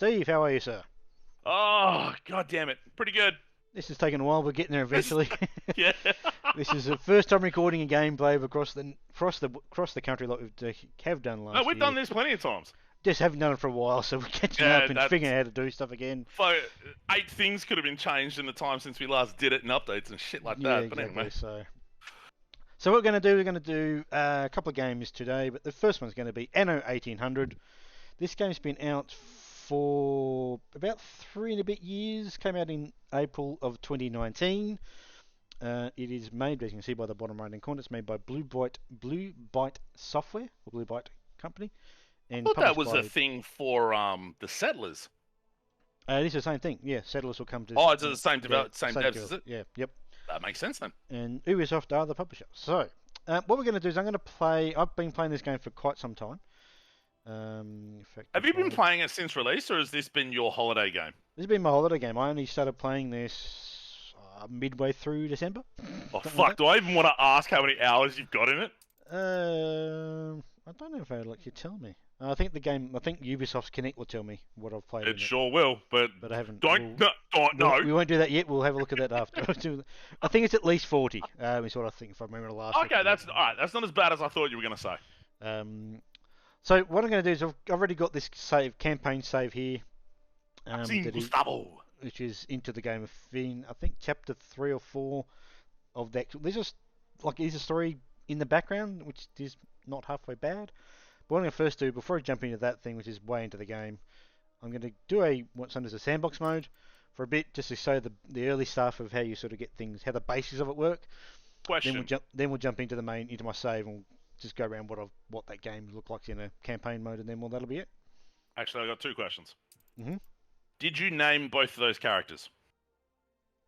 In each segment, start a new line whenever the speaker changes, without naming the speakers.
Steve, how are you, sir?
Oh, god damn it. Pretty good.
This has taken a while, but getting there eventually.
Yeah.
This is the first time recording a gameplay across the country like we have done
No,
last
we've
year.
done this plenty of times.
Just haven't done it for a while, so we're catching
Yeah,
up and figuring out how to do stuff again.
8 things could have been changed in the time since we last did it and updates and shit like
Yeah,
that. But
exactly.
anyway.
So what we're going to do a couple of games today, but the first one's going to be Anno 1800. This game's been out for about 3 and a bit years. Came out in April of 2019. It is made, as you can see by the bottom right-hand corner, it's made by Blue Byte Software, or Blue Byte Company.
I
And
thought that was
published
a thing for the Settlers.
it is the same thing, yeah. Settlers will come to...
Oh, it's the same
yeah,
same
same
devs,
girl.
is it?
Yeah, yep.
That makes sense then.
And Ubisoft are the publisher. So, what we're going to do is I've been playing this game for quite some time. In fact,
Have you been playing it since release, or has this been your holiday game?
This has been my holiday game. I only started playing this midway through December.
Oh, fuck. Do I even want to ask how many hours you've got in it?
I don't know if I'd let you tell me. I think Ubisoft's Connect will tell me what I've played.
It sure will, but
I haven't.
Don't
no. We won't do that yet. We'll have a look at that after. I think it's at least 40. Is what I think if I remember the last.
Okay, that's all right. That's not as bad as I thought you were going to say.
So what I'm going to do is I've already got this campaign save here.
Gustavo.
Which is into the game of Finn. I think chapter 3 or 4 of that. There's a story in the background, which is not halfway bad. But what I'm going to first do, before I jump into that thing, which is way into the game, I'm going to do what's known as a sandbox mode for a bit, just to show the early stuff of how you sort of get things, how the bases of it work.
Question.
Then we'll jump into into my save and just go around what that game looked like in a campaign mode, and then that'll be it.
Actually, I got 2 questions.
Mm-hmm.
Did you name both of those characters?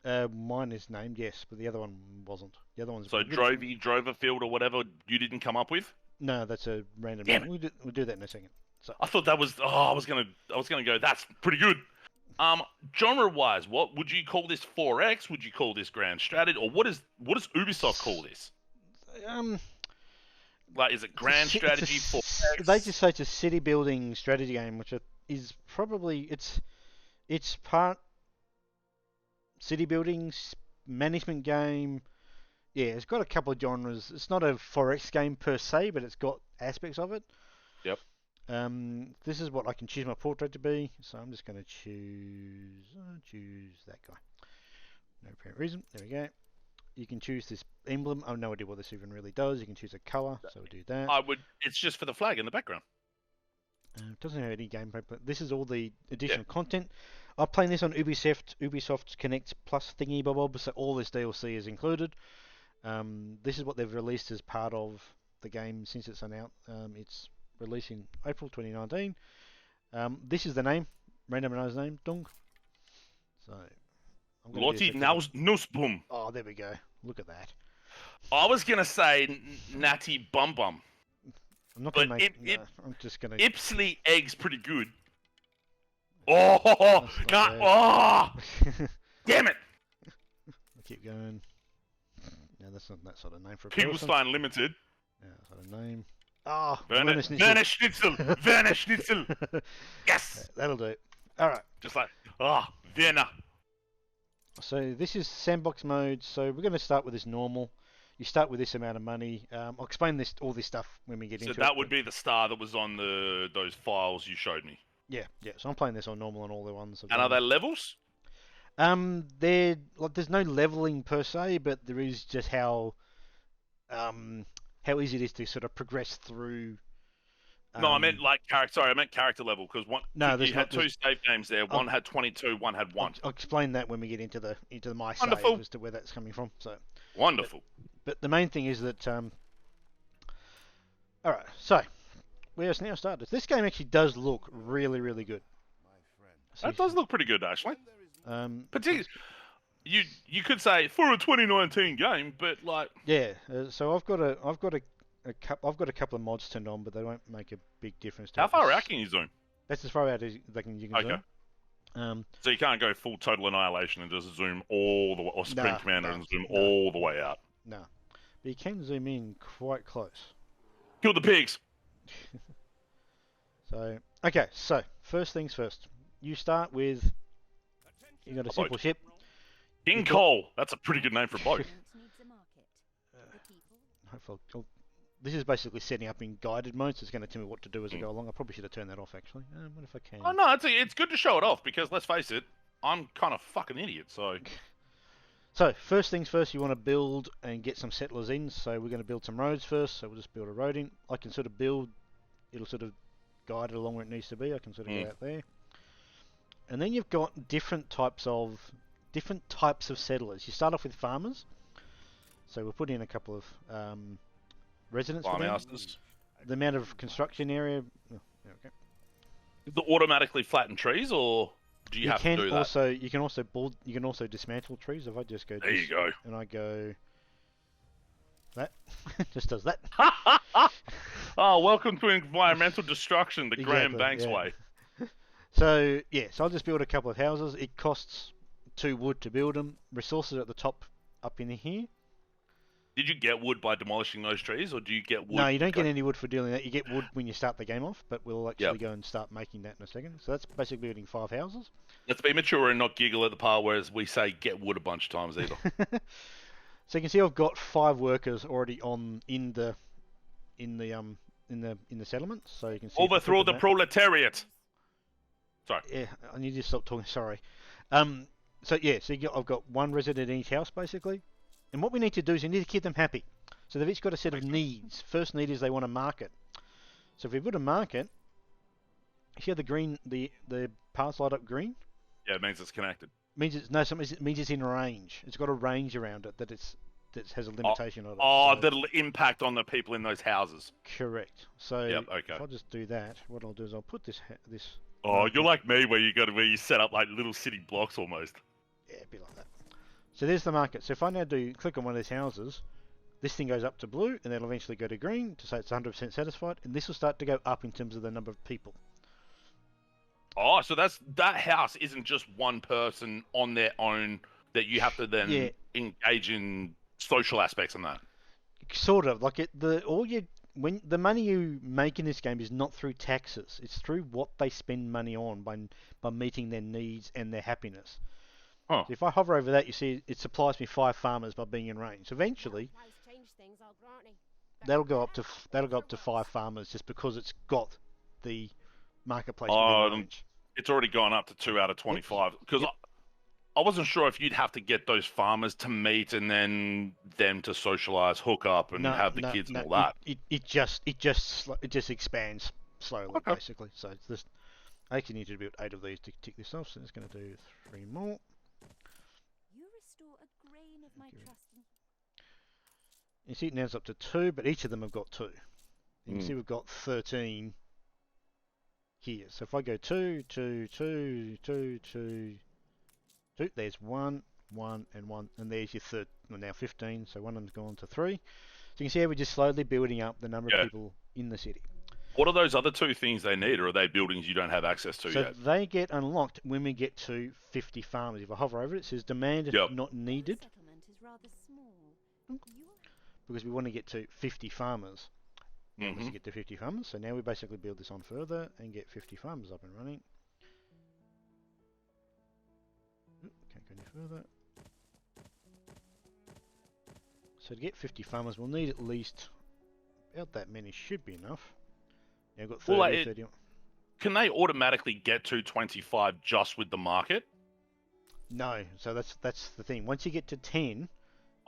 Mine is named, yes, but the other one wasn't. The other one's...
So Drovey, Droverfield, or whatever you didn't come up with?
No, that's a random
Damn
name. We'll do that in a second. So
I thought that was... Oh, I was gonna go, that's pretty good. Genre-wise, what would you call this? 4X? Would you call this Grand Strategy? Or what does Ubisoft call this? Like, is it Grand Strategy 4X?
They just say it's a city-building strategy game, which is probably... It's part city building, management game. Yeah, it's got a couple of genres. It's not a 4X game per se, but it's got aspects of it.
Yep.
This is what I can choose my portrait to be. So I'm just going to choose that guy. No apparent reason. There we go. You can choose this emblem. I have no idea what this even really does. You can choose a color, so we'll do that.
It's just for the flag in the background.
It doesn't have any gameplay, but this is all the additional content. I'm playing this on Ubisoft's Connect Plus thingy bob, so all this DLC is included. This is what they've released as part of the game since it's out. It's released in April 2019. This is the name, randomized name, Dung. So,
Lotti Nussbum.
Oh, there we go. Look at that.
I was gonna say Natty Bum Bum.
I'm not gonna I'm just gonna.
Ipsley Egg's pretty good. Oh, can't. Oh, damn it!
I'll keep going. No, that's not that sort of name for a
Kieselstein Limited.
Yeah, sort of name. Ah,
Werner Schnitzel. Werner Schnitzel. Yes,
that'll do. All right.
Just like Werner.
So this is sandbox mode. So we're going to start with this normal. You start with this amount of money. I'll explain all this stuff when we get into it.
So that would be the star that was on those files you showed me.
Yeah. So I'm playing this on normal on all the ones.
And are there levels?
There's no leveling per se, but there is just how easy it is to sort of progress through.
No, I meant character level because you had 2 save games there. One had 22, one had 1.
I'll explain that when we get into the my
Wonderful.
Save as to where that's coming from. So
wonderful.
But the main thing is that all right. So we have now started. This game actually does look really, really good.
That does look pretty good actually. Particularly, you could say for a 2019 game, but like
so I've got a couple of mods turned on, but they won't make a big difference.
How far out can you zoom?
That's as far out as you can zoom.
So you can't go full total annihilation and just zoom all the way, or Supreme Commander and zoom all the way out.
No, but you can zoom in quite close.
Kill the pigs.
So okay, so first things first. you start with, you got a simple ship.
King
You've got-
Cole. That's a pretty good name for a boat.
This is basically setting up in guided mode, so it's going to tell me what to do as I go along. I probably should have turned that off, actually. What if I can?
Oh no, it's good to show it off because let's face it, I'm kind of fucking idiot. So
So, first things first, you want to build and get some settlers in. So we're going to build some roads first. So we'll just build a road in. I can sort of build, it'll sort of guide it along where it needs to be. I can sort of go out there. And then you've got different types of settlers. You start off with farmers. So we'll put in a couple of residents for them.
farmhouses.
The amount of construction area. Oh, okay.
The automatically flatten trees, or do you have to do that?
You can also dismantle trees. If I just go
There you go.
and I go that, just does that.
Oh, welcome to environmental destruction, the Graham Banks way.
So I'll just build a couple of houses. It costs 2 wood to build them. Resources at the top up in here.
Did you get wood by demolishing those trees, or do you get wood?
No, you don't get any wood for doing that. You get wood when you start the game off, but we'll actually go and start making that in a second. So that's basically building 5 houses.
Let's be mature and not giggle at the part whereas we say get wood a bunch of times either.
So you can see I've got 5 workers already in the settlement. So you can see
Overthrow the proletariat. Sorry.
Yeah, I need to stop talking. Sorry. So I've got 1 resident in each house basically. And what we need to do is we need to keep them happy. So they've each got a set of needs. First need is they want a market. So if we put a market, here the green, the paths light up green.
Yeah, it means it's connected.
It means it's in range. It's got a range around it that has a limitation on it.
Oh, that'll impact on the people in those houses.
Correct. So
okay.
if I just do that, what I'll do is I'll put this.
Oh, you're like me, where you set up like little city blocks almost.
Yeah, a bit like that. So there's the market. So if I now click on one of these houses, this thing goes up to blue, and then it'll eventually go to green to say it's 100% satisfied, and this will start to go up in terms of the number of people.
Oh, so that house isn't just one person on their own that you have to then engage in social aspects in that.
Sort of like when the money you make in this game is not through taxes; it's through what they spend money on by meeting their needs and their happiness.
Huh.
So if I hover over that, you see it supplies me 5 farmers by being in range. So eventually, that'll go up to 5 farmers just because it's got the marketplace within range.
It's already gone up to 2 out of 25 because I wasn't sure if you'd have to get those farmers to meet and then them to socialize, hook up, and have the kids and all that.
It just expands slowly, basically. So it's this. I actually need to build 8 of these to tick this off. So it's going to do 3 more. You see it now it's up to 2, but each of them have got 2. You can see we've got 13 here. So if I go 2, 2, 2, 2, 2, 2, there's 1, 1, and 1, and there's your third. Well, now 15, so one of them's gone to 3. So you can see how we're just slowly building up the number of people in the city.
What are those other 2 things they need, or are they buildings you don't have access to yet?
So they get unlocked when we get to 50 farmers. If I hover over it, it says demanded, not needed. Because we want to get to 50 farmers. Once you get to 50 farmers, so now we basically build this on further and get 50 farmers up and running. Can't go any further. So to get 50 farmers, we'll need at least about that many. Should be enough. Now we've got 30, 31.
Can they automatically get to 25 just with the market?
No, so that's the thing. Once you get to 10...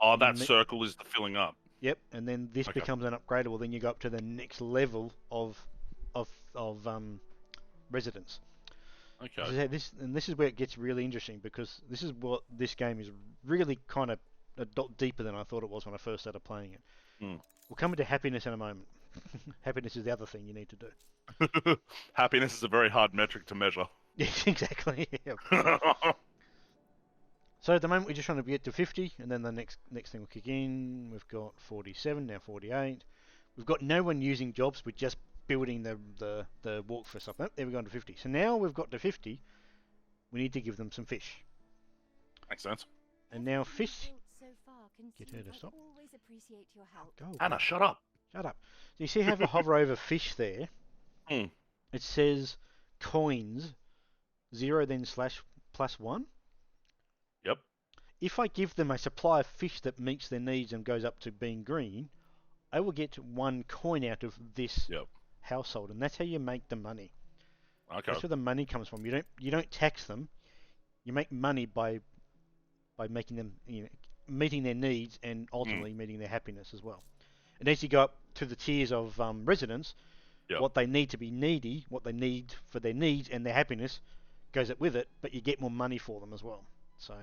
Oh, that circle is the filling up.
Yep, and then this becomes an upgradable. Then you go up to the next level of residents.
Okay.
So this is where it gets really interesting because this is what this game is really kind of a dot deeper than I thought it was when I first started playing it. We'll come into happiness in a moment. Happiness is the other thing you need to do.
Happiness is a very hard metric to measure.
Yes, exactly. Yeah. So at the moment we're just trying to get to 50, and then the next thing will kick in. We've got 47, now 48. We've got no one using jobs. We're just building the walk for stuff. Oh, there we go to 50. So now we've got to 50. We need to give them some fish.
Makes sense.
And now fish. Get her to stop.
Go.
Anna, shut up.
Shut up. So you see how I hover over fish there? It says coins 0 then slash plus 1.
Yep.
If I give them a supply of fish that meets their needs and goes up to being green, I will get 1 coin out of this
Yep.
household, and that's how you make the money.
Okay.
That's where the money comes from. You don't tax them. You make money by making them, meeting their needs and ultimately meeting their happiness as well. And as you go up to the tiers of residents,
Yep.
what they need to be needy, what they need for their needs and their happiness, goes up with it. But you get more money for them as well. So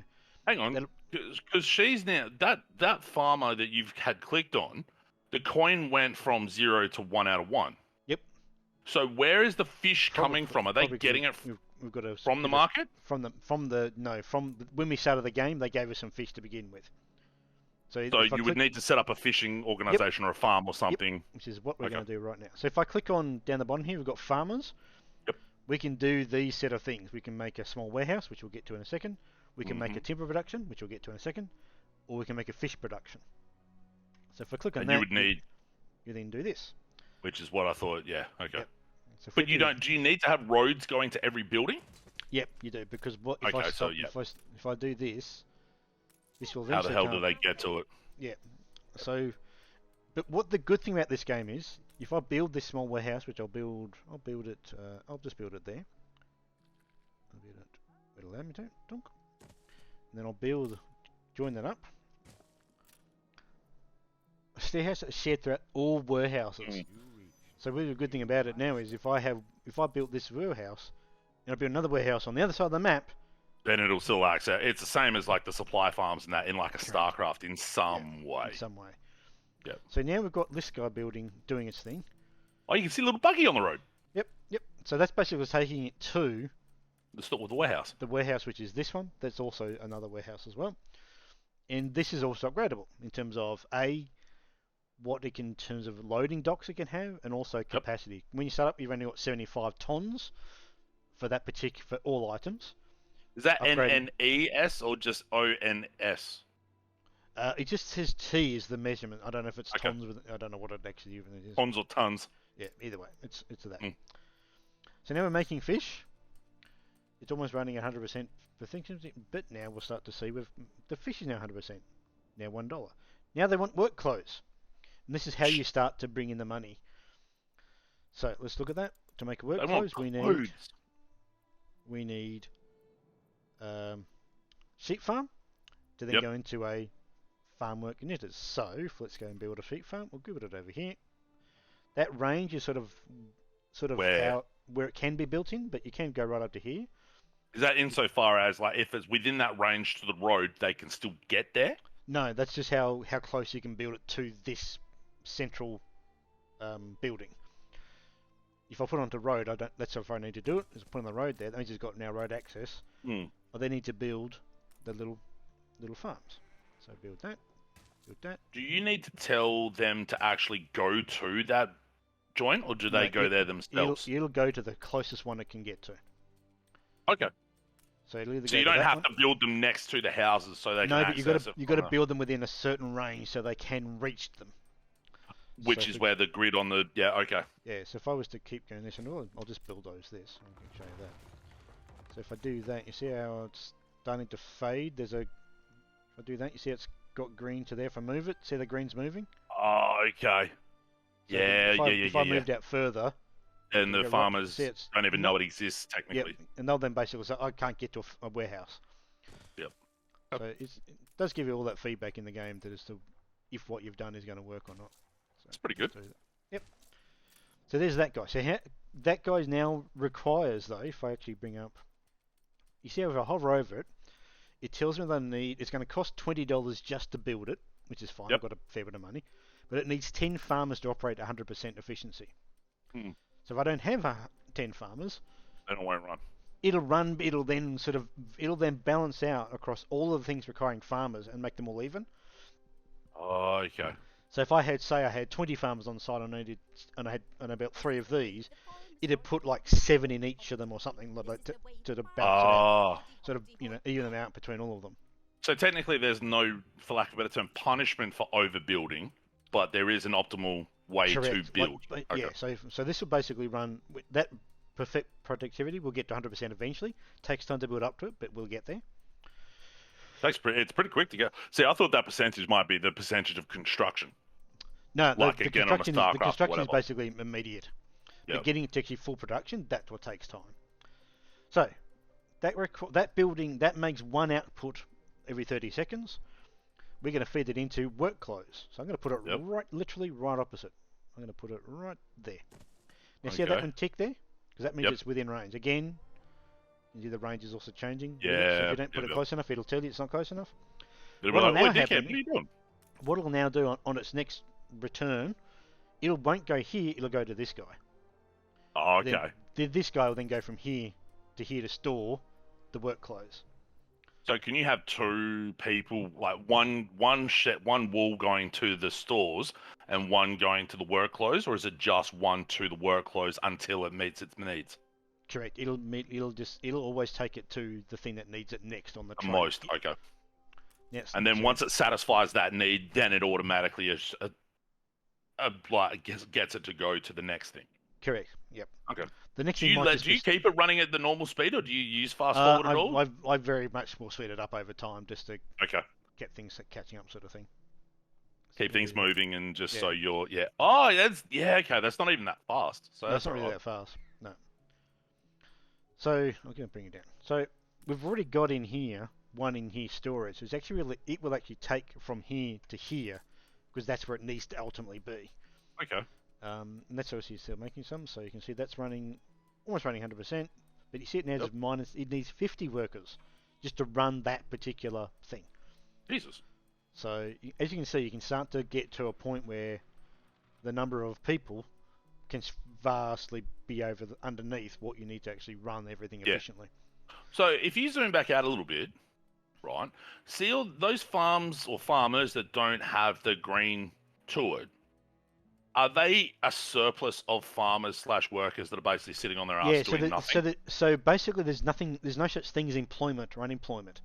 Hang on, because she's now that farmer that you've had clicked on, the coin went from 0 to 1 out of 1.
Yep.
So where is the fish coming from? Are they getting it
we've got a,
from the market?
From when we started the game, they gave us some fish to begin with. So
you would need to set up a fishing organisation or a farm or something.
Which is what we're going to do right now. So if I click on down the bottom here, we've got farmers.
Yep.
We can do these set of things. We can make a small warehouse, which we'll get to in a second. We can make a timber production, which we'll get to in a second. Or we can make a fish production. So if I click on that, you then do this.
Which is what I thought, yeah, okay.
Yep. So
but do you need to have roads going to every building?
Yep, you do, because if I do this will
how the hell do they get to it?
Yeah. So, but what the good thing about this game is, if I build this small warehouse, which I'll just build it there. I'll build it, it'll allow me to, and then I'll join that up. A stairhouse that's shared throughout all warehouses. So really the good thing about it now is if I built this warehouse, and I build another warehouse on the other side of the map,
then it'll still access. It's the same as like the supply farms and that in like a StarCraft in some way.
In some way.
Yep.
So now we've got this guy doing its thing.
Oh, you can see a little buggy on the road.
Yep. So that's basically taking it to
the warehouse.
The warehouse, which is this one. That's also another warehouse as well. And this is also upgradable in terms of what it can, in terms of loading docks it can have, and also capacity. When you start up, you've only got 75 tons for all items.
Is that NNES or just ONS?
It just says T is the measurement. I don't know if it's tons. I don't know what it actually even is.
Tons or tons.
Yeah, either way, it's that. So now we're making fish. It's almost running 100% for things, but now we'll start to see the fish is now 100%. Now $1. Now they want work clothes. And this is how you start to bring in the money. So let's look at that. To make a work clothes, we need sheep farm to then go into a farm work knitters. So let's go and build a sheep farm. We'll give it over here. That range is sort of where it can be built in, but you can go right up to here.
Is that insofar as like if it's within that range to the road, they can still get there?
No, that's just how close you can build it to this central building. If I put it onto road, that's if I need to do it. Is put on the road there. That means it's got now road access. I then need to build the little farms. So build that.
Do you need to tell them to actually go to that joint, or do they go there themselves?
It'll go to the closest one it can get to.
Okay.
So it'll either
so you don't have to build them next to the houses so they can access it. No, but
you've got to build them within a certain range so they can reach them.
Which is where the grid on the... Yeah, okay.
Yeah, so if I was to keep going this and all, I'll just bulldoze this. I can show you that. So if I do that, you see how it's starting to fade? If I do that, you see it's got green to there. If I move it, see the green's moving?
Oh, okay.
So if I moved out further...
And the farmers don't even know it exists, technically.
Yep. And they'll then basically say, I can't get to a warehouse.
Yep.
So it does give you all that feedback in the game as to if what you've done is going to work or not. So,
that's pretty good.
Yep. So there's that guy. So that guy now requires, though, if I actually bring up... You see, if I hover over it, it tells me that it's going to cost $20 just to build it, which is fine. I've got a fair bit of money. But it needs 10 farmers to operate 100% efficiency. So if I don't have 10 farmers,
then it won't run.
It'll then balance out across all of the things requiring farmers and make them all even.
Oh, okay.
So if I had 20 farmers on site and I had about 3 of these, it'd put like 7 in each of them or something like to balance it out. Sort of, even them out between all of them.
So technically there's no, for lack of a better term, punishment for overbuilding, but there is an optimal way to build.
Yeah, so this will basically run that perfect productivity. We'll get to 100% eventually. Takes time to build up to it, but we'll get there.
It's pretty quick to go. See, I thought that percentage might be the percentage of construction.
No,
Like
the
again on a
construction,
StarCraft
the
or
construction is
whatever.
basically immediate.
Yep.
But getting it to actually full production, that's what takes time. So, that building, that makes one output every 30 seconds. We're going to feed it into work close. So I'm going to put it literally right opposite. I'm going to put it right there. Now see how that one tick there? Because that means it's within range. Again, you see the range is also changing.
Yeah.
So if you don't put it close enough, it'll tell you it's not close enough.
It'll be like, "Oi, dickhead, what are you doing?"
What it'll now do on its next return, it won't go here, it'll go to this guy.
Oh, okay.
Then this guy will then go from here to store the work clothes.
So can you have two people, like one wall going to the stores and one going to the work clothes, or is it just one to the work clothes until it meets its needs?
Correct. It'll always take it to the thing that needs it next on the train.
Most, okay.
Yes.
And then once it satisfies that need, then it automatically gets it to go to the next thing.
Correct. Yep.
Okay.
The next
Do
thing
you keep it running at the normal speed, or do you use fast forward at all?
I very much will speed it up over time just to
Okay.
get things catching up, sort of thing.
Keep things moving and just so you're Oh, okay. That's not even that fast. So
that's not really that fast. No. So I'm going to bring it down. So we've already got in here one in here storage. So it's actually it will actually take from here to here because that's where it needs to ultimately be.
Okay.
And that's obviously still making some, so you can see that's almost running 100%. But you see it now is minus. It needs 50 workers just to run that particular thing.
Jesus.
So as you can see, you can start to get to a point where the number of people can vastly be underneath what you need to actually run everything efficiently.
So if you zoom back out a little bit, right, see all those farms or farmers that don't have the green to it. Are they a surplus of farmers / workers that are basically sitting on their ass doing nothing?
So basically, there's no such thing as employment or unemployment.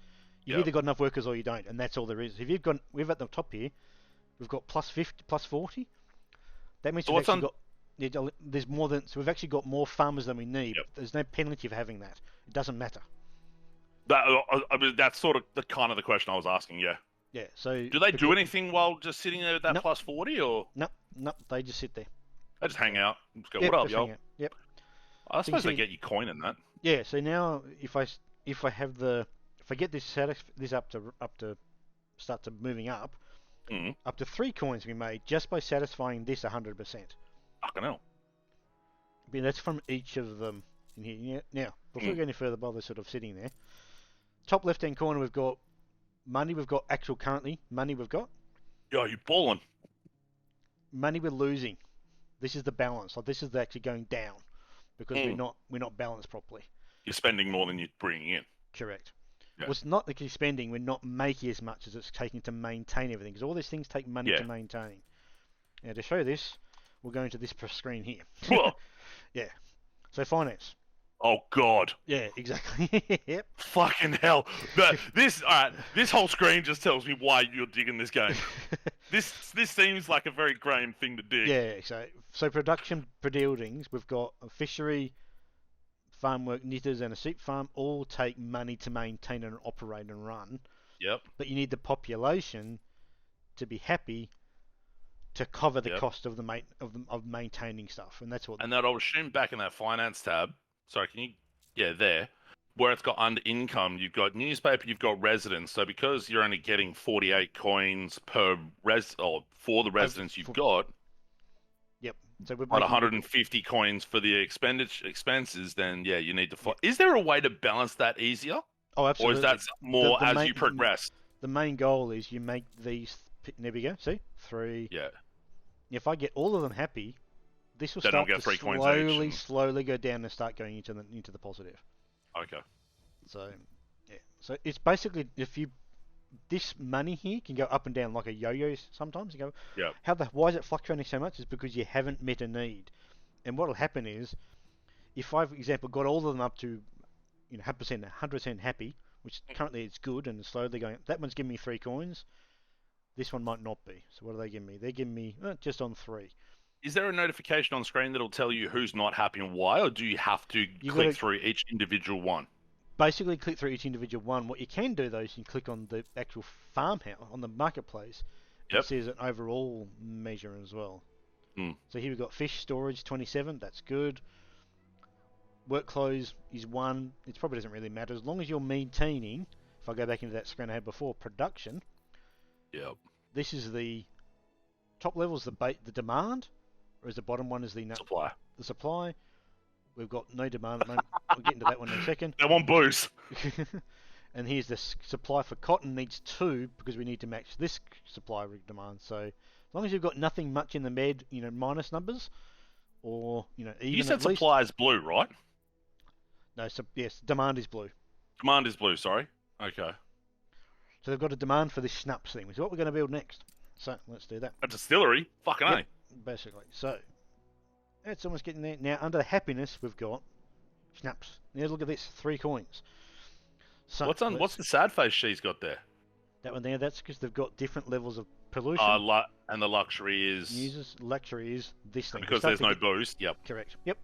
You've either got enough workers or you don't, and that's all there is. If we've at the top here, we've got plus 50, plus 40. That means we've actually got. There's more than. So we've actually got more farmers than we need.
Yep.
There's no penalty for having that. It doesn't matter.
That's sort of the question I was asking. Yeah.
Yeah. So
do they do anything while just sitting there at that plus 40 or?
No, they just sit there.
They just hang out. Just go, what up, yo?
Yep.
I suppose they get you coin in that.
Yeah. So now, if I get this up to start to moving up, up to 3 coins we made just by satisfying this 100%.
Fucking hell.
I mean, that's from each of them in here. Now, before we go any further, while they're sort of sitting there, top left-hand corner we've got money. We've got currently money. We've got.
Yo, you balling.
Money we're losing. This is the balance. Like this is actually going down because we're not balanced properly.
You're spending more than you're bringing in.
Correct.
Yeah.
Well, it's not actually spending. We're not making as much as it's taking to maintain everything because all these things take money to maintain. Now to show this, we'll go into this screen here.
Whoa.
Yeah. So finance.
Oh God.
Yeah, exactly. Yep.
Fucking hell. This whole screen just tells me why you're digging this game. This seems like a very Graham thing to dig.
Yeah. So production buildings, we've got a fishery, farm work, knitters, and a sheep farm. All take money to maintain and operate and run.
Yep.
But you need the population to be happy to cover the cost of of maintaining stuff, and that's what.
And that I'll assume back in that finance tab. Sorry, can you? Yeah, there. Where it's got under income, you've got newspaper, you've got residents. So because you're only getting 48 coins per for the residents you've got.
Yep. So we're
about 150 coins for the expenses. Then you need to. Is there a way to balance that easier?
Oh, absolutely.
Or is that more as you progress?
The main goal is you make these. There we go. See, 3.
Yeah.
If I get all of them happy. This will
start
to slowly go down and start going into the positive.
Okay.
So, yeah. So it's basically this money here can go up and down like a yo-yo sometimes. You go, why is it fluctuating so much? It's because you haven't met a need. And what will happen is, if I, for example, got all of them up to, 100% happy, which currently it's good and it's slowly going. That one's giving me 3 coins. This one might not be. So what are they giving me? They're giving me just on 3.
Is there a notification on screen that'll tell you who's not happy and why, or do you have to click through each individual one?
Basically, click through each individual one. What you can do though is you can click on the actual farmhouse on the marketplace.
Yep.
It says an overall measure as well.
Mm.
So here we've got fish storage 27. That's good. Work clothes is 1. It probably doesn't really matter as long as you're maintaining. If I go back into that screen I had before, production.
Yep.
This is the top level is the demand, whereas the bottom one is the
Supply.
The supply. We've got no demand at the moment. We'll get into that one in a second.
They want booze.
And here's the supply for cotton needs 2 because we need to match this supply demand. So as long as you've got nothing much in the med, minus numbers, or even
You said
at least.
supply is blue, right?
No, so yes, demand is blue.
Demand is blue. Sorry. Okay.
So they've got a demand for this schnapps thing, which is what we're going to build next. So let's do that.
A distillery. Fucking
Yep,
A.
basically. So it's almost getting there. Now under happiness we've got schnapps. Now look at this, 3 coins. So
What's the sad face she's got there?
that one there? That's because they've got different levels of pollution.
And the luxury is
Luxury is this thing.
because there's no boost. Yep.
Correct. Yep.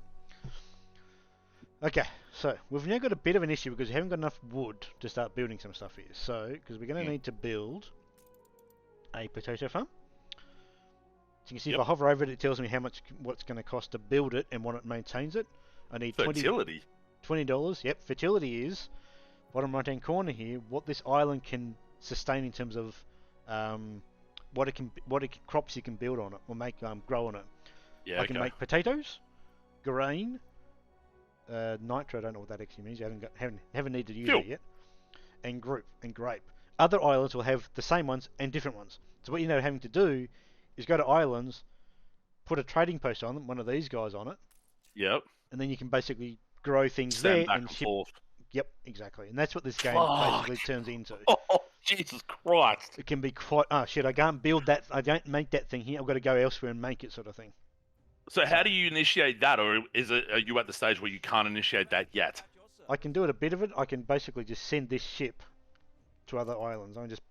Okay, so we've now got a bit of an issue because we haven't got enough wood to start building some stuff here. So, because we're going to need to build a potato farm. So you can see if I hover over it, it tells me what's going to cost to build it and what it maintains it. I need
fertility.
$20. Yep, fertility is bottom right hand corner here. What this island can sustain in terms of crops you can build on it or make grow on it.
Yeah.
I can make potatoes, grain, nitro. I don't know what that actually means. I haven't needed to use it yet. And grape. Other islands will have the same ones and different ones. So what you're having to do is go to islands, put a trading post on them, one of these guys on it.
Yep.
And then you can basically grow things
Stand
there
back
and
and
ship.
forth.
Yep, exactly. And that's what this game basically turns into.
Oh, Jesus Christ.
It can be quite, I can't build that, I don't make that thing here, I've got to go elsewhere and make it sort of thing.
So how do you initiate that, or are you at the stage where you can't initiate that yet?
I can do it a bit of it. I can basically just send this ship to other islands. I can just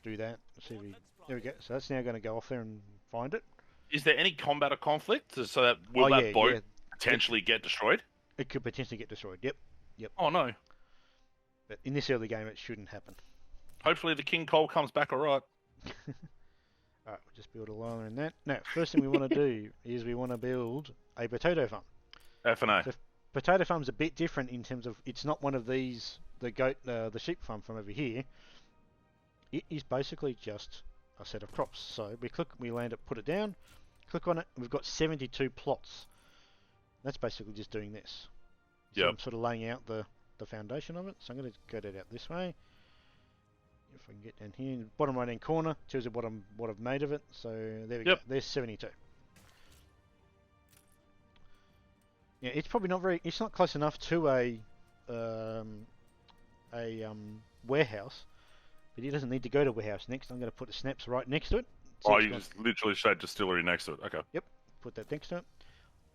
do that. There we go. So that's now going to go off there and find it.
Is there any combat or conflict so that that boat potentially get destroyed?
It could potentially get destroyed. Yep.
Oh no.
But in this early game, it shouldn't happen.
Hopefully the King Cole comes back alright.
Alright, we'll just build a line in that. Now, first thing we want to do is we want to build a potato farm.
F&A.
So potato farm's a bit different in terms of it's not one of these, the sheep farm from over here. It is basically just a set of crops. So we land it, put it down, click on it, and we've got 72 plots. That's basically just doing this. So I'm sort of laying out the foundation of it. So I'm going to go that out this way. If I can get down here, in the bottom right hand corner tells you what I've made of it. So there we go. There's 72. Yeah, it's probably not it's not close enough to a warehouse, but it doesn't need to go to warehouse next. I'm going to put the snaps right next to it.
So you just literally said distillery next to it. Okay.
Yep. Put that next to it.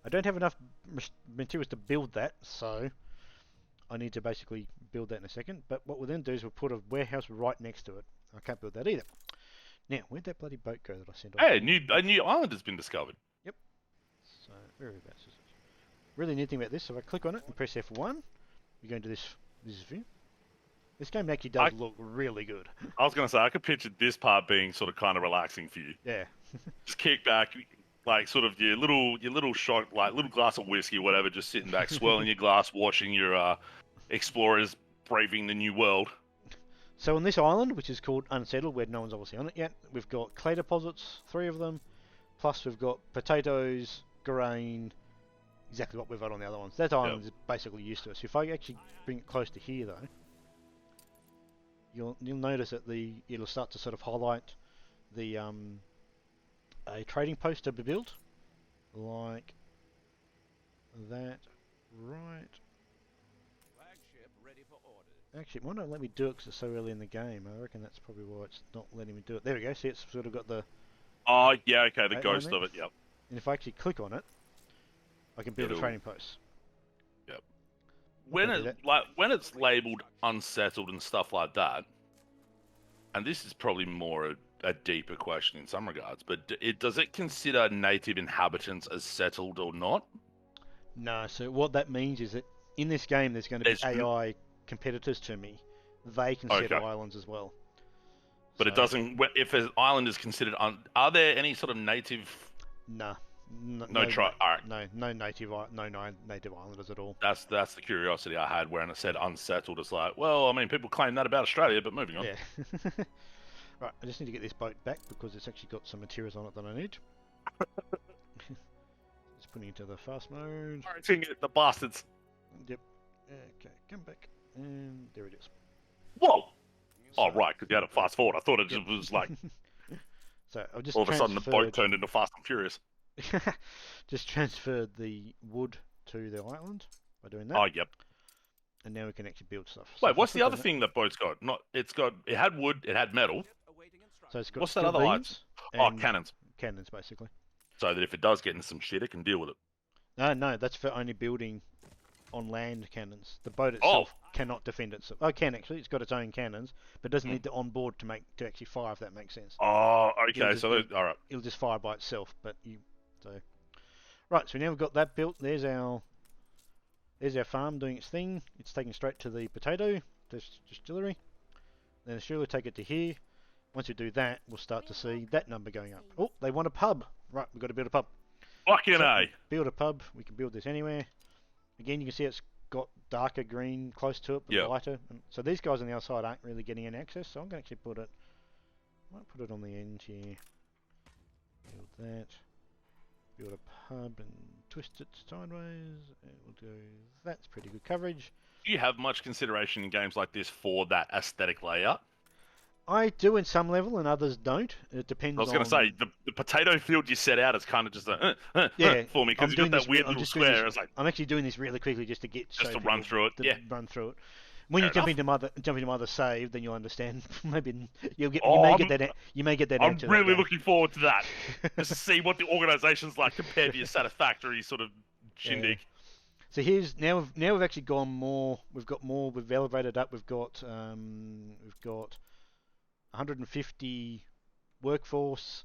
I don't have enough materials to build that, so I need to basically build that in a second. But what we'll then do is we'll put a warehouse right next to it. I can't build that either. Now, where'd that bloody boat go that I sent off?
Hey, a new island has been discovered.
Yep. So, whereabouts is it? Really neat thing about this, so if I click on it and press F1, we go into this view. This game actually does look really good.
I was going to say, I could picture this part being sort of kind of relaxing for you.
Yeah.
Just kick back, like sort of your little shot, like little glass of whiskey or whatever, just sitting back, swirling your glass, watching your explorers braving the new world.
So on this island, which is called Unsettled, where no one's obviously on it yet, we've got clay deposits, 3 of them, plus we've got potatoes, grain, exactly what we've got on the other ones. That island is basically used to us. If I actually bring it close to here, though, you'll notice that it'll start to sort of highlight the a trading post to be built, like that, right. Actually, why don't let me do it because it's so early in the game? I reckon that's probably why it's not letting me do it. There we go. See, it's sort of got the...
Oh, yeah, okay, the ghost of it, yep.
And if I actually click on it, I can build a trading post.
Yep. When it's labelled unsettled and stuff like that, and this is probably more a deeper question in some regards, but does it consider native inhabitants as settled or not?
No, so what that means is that in this game there's going to be
There's
AI competitors to me. They can
Okay.
settle islands as well.
But it
So,
doesn't. If an island is considered, are there any sort of native?
Nah,
No,
no,
All right.
no native islanders at all.
That's the curiosity I had when it said unsettled. It's like, well, I mean, people claim that about Australia, but moving on.
Yeah. Right, I just need to get this boat back because it's actually got some materials on it that I need. Just putting it into the fast mode.
Pirating it, the bastards.
Yep. Okay, come back. And there it is.
Whoa! Oh,
So-
right, because you had a fast forward. I thought it just
Yep.
was like
So I've just
all of a sudden the boat
transferred-
turned into Fast and Furious.
just transferred the wood to the island by doing that.
Oh, yep.
And now we can actually build stuff. So
Wait,
if I
what's the
click
other
on that-
thing that boat's got? It had wood, it had metal.
So it's got
What's that
steel
other item?
beams
Oh,
and
cannons.
Cannons, basically.
So that if it does get into some shit, it can deal with it.
No, that's for only building on land cannons. The boat itself cannot defend itself. Oh, it can actually. It's got its own cannons, but doesn't need to on board to actually fire. If that makes sense.
Oh,
It'll
okay.
just
So,
be-
all right.
It'll just fire by itself. Right. So now we've got that built. There's our farm doing its thing. It's taken straight to the potato distillery. Then the distillery will take it to here. Once we do that, we'll start to see that number going up. Oh, they want a pub. Right, we've got to build a pub.
Fucking
So,
A.
Build a pub. We can build this anywhere. Again, you can see it's got darker green close to it, but
Yeah.
lighter. And so these guys on the outside aren't really getting any access. So I'm going to actually might put it on the end here. Build that. Build a pub and twist it sideways. And we'll do that's pretty good coverage.
Do you have much consideration in games like this for that aesthetic layout?
I do in some level, and others don't. It depends.
I was going to say the potato field you set out is kind of just a
Yeah,
for me because
I'm
you
doing
got
this
that weird
I'm
little
just doing
square.
this-
It's like
I'm actually doing this really quickly just to get
just
so
to run
people
through it.
to
Yeah.
run through it. When
Fair
you jump into mother save, then you'll understand. Maybe you may get that. You may get that.
I'm
out to that
really
game.
looking forward to that. Just to see what the organization's like compared to your satisfactory sort of shindig.
So here's now we've actually gone more. We've got more. We've elevated up. We've got 150 workforce.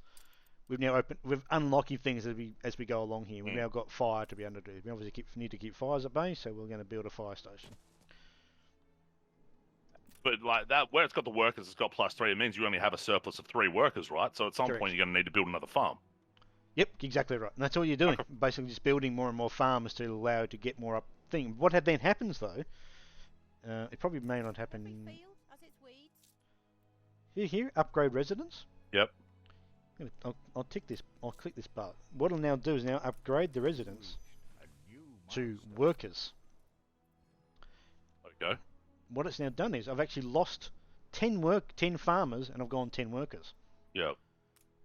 We've now we're unlocking things as we go along here. We've now got fire to be able to do. We obviously need to keep fires at bay, so we're going to build a fire station.
But like that, where it's got the workers, it's got +3. It means you only have a surplus of 3 workers, right? So at some
Correct.
point you're going to need to build another farm.
Yep, exactly right. And that's all you're doing. Basically just building more and more farms to allow you to get more up thing. What then happens though, it probably may not happen here, upgrade residence.
Yep.
I'll tick this, I'll click this button. What it'll now do is now upgrade the residents to workers.
Okay.
What it's now done is I've actually lost 10 farmers and I've gone 10 workers.
Yep.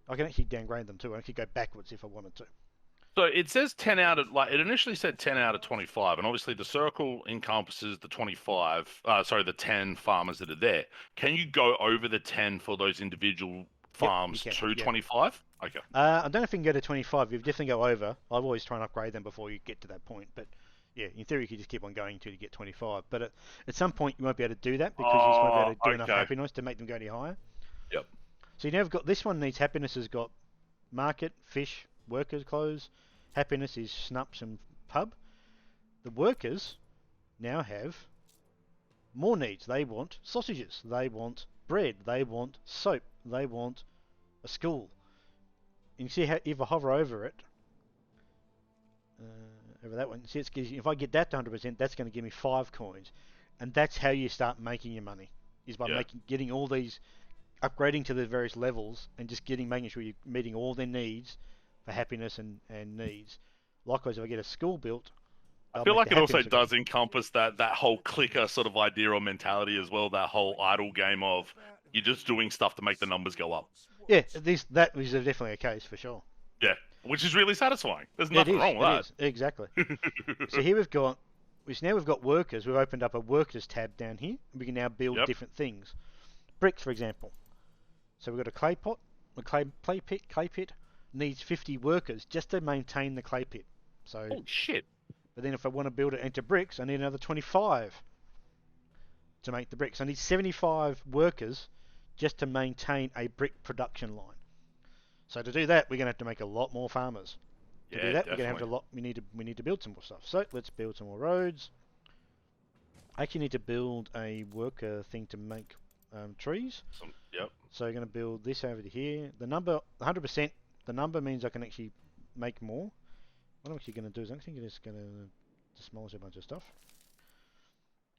I can actually downgrade them too. I can actually go backwards if I wanted to.
So it says 10 out of, like, it initially said 10 out of 25, and obviously the circle encompasses the the 10 farmers that are there. Can you go over the 10 for those individual farms
can,
to
yeah.
25? Okay.
I don't know if you can go to 25. You definitely go over. I've always try and upgrade them before you get to that point. But yeah, in theory, you could just keep on going until you get 25. But at some point, you won't be able to do that because you just won't be able to do enough
okay.
happiness to make them go any higher.
Yep.
So you now have got this one needs happiness has got market, fish, workers, clothes. Happiness is schnaps and pub. The workers now have more needs. They want sausages. They want bread. They want soap. They want a school. You can see how if I hover over it, over that one, see if I get that to 100%, that's going to give me 5 coins, and that's how you start making your money. Is by getting all these, upgrading to the various levels, and just making sure you're meeting all their needs for happiness and needs. Likewise, if I get a school built,
I feel like it also does encompass that whole clicker sort of idea or mentality as well, that whole idle game of you're just doing stuff to make the numbers go up.
Yeah, that was definitely a case for sure.
Yeah, which is really satisfying. There's nothing wrong with that.
Exactly. So here we've got workers. We've opened up a workers tab down here. We can now build different things. Bricks, for example. So we've got a clay pot, clay pit needs 50 workers just to maintain the clay pit. So.
Oh shit.
But then if I want to build it into bricks, I need another 25 to make the bricks. I need 75 workers just to maintain a brick production line. So to do that, we're going to have to make a lot more farmers. To do that, we're going to have to we need to build some more stuff. So let's build some more roads. I actually need to build a worker thing to make trees.
Yep.
So I'm going to build this over to here. The number, 100%, the number means I can actually make more. What I'm actually going to do is I'm actually just going to demolish a bunch of stuff.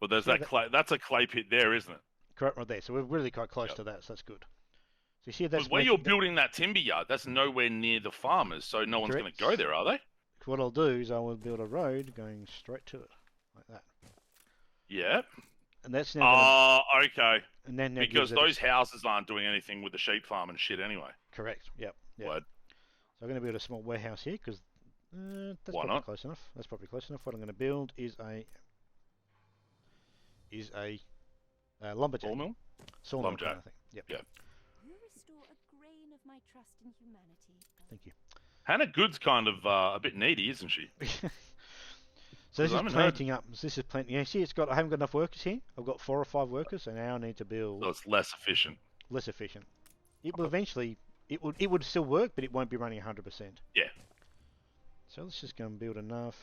Well, there's that clay. That's a clay pit there, isn't it?
Correct, right there. So we're really quite close to that, so that's good. So you see that's
where you're building that timber yard, that's nowhere near the farmers, so no one's going to go there, are they?
What I'll do is I will build a road going straight to it, like that.
Yeah.
And that's now.
Okay.
And then
because those houses aren't doing anything with the sheep farm and shit anyway.
Correct. Yep.
Word.
So I'm going to build a small warehouse here because that's
Why
probably
not?
close enough. That's probably close enough. What I'm going to build is a lumberjack.
Sawmill?
Sawmill kind of thing. Yep.
Yep.
You restore a grain of my trust in humanity.
Thank you.
Hannah Good's kind of a bit needy, isn't she?
So this is planting up. This is planting. Yeah, see, I haven't got enough workers here. I've got 4 or 5 workers, so now I need to build.
So it's less efficient.
Less efficient. It will eventually. It would still work, but it won't be running 100%.
Yeah.
So let's just go and build enough.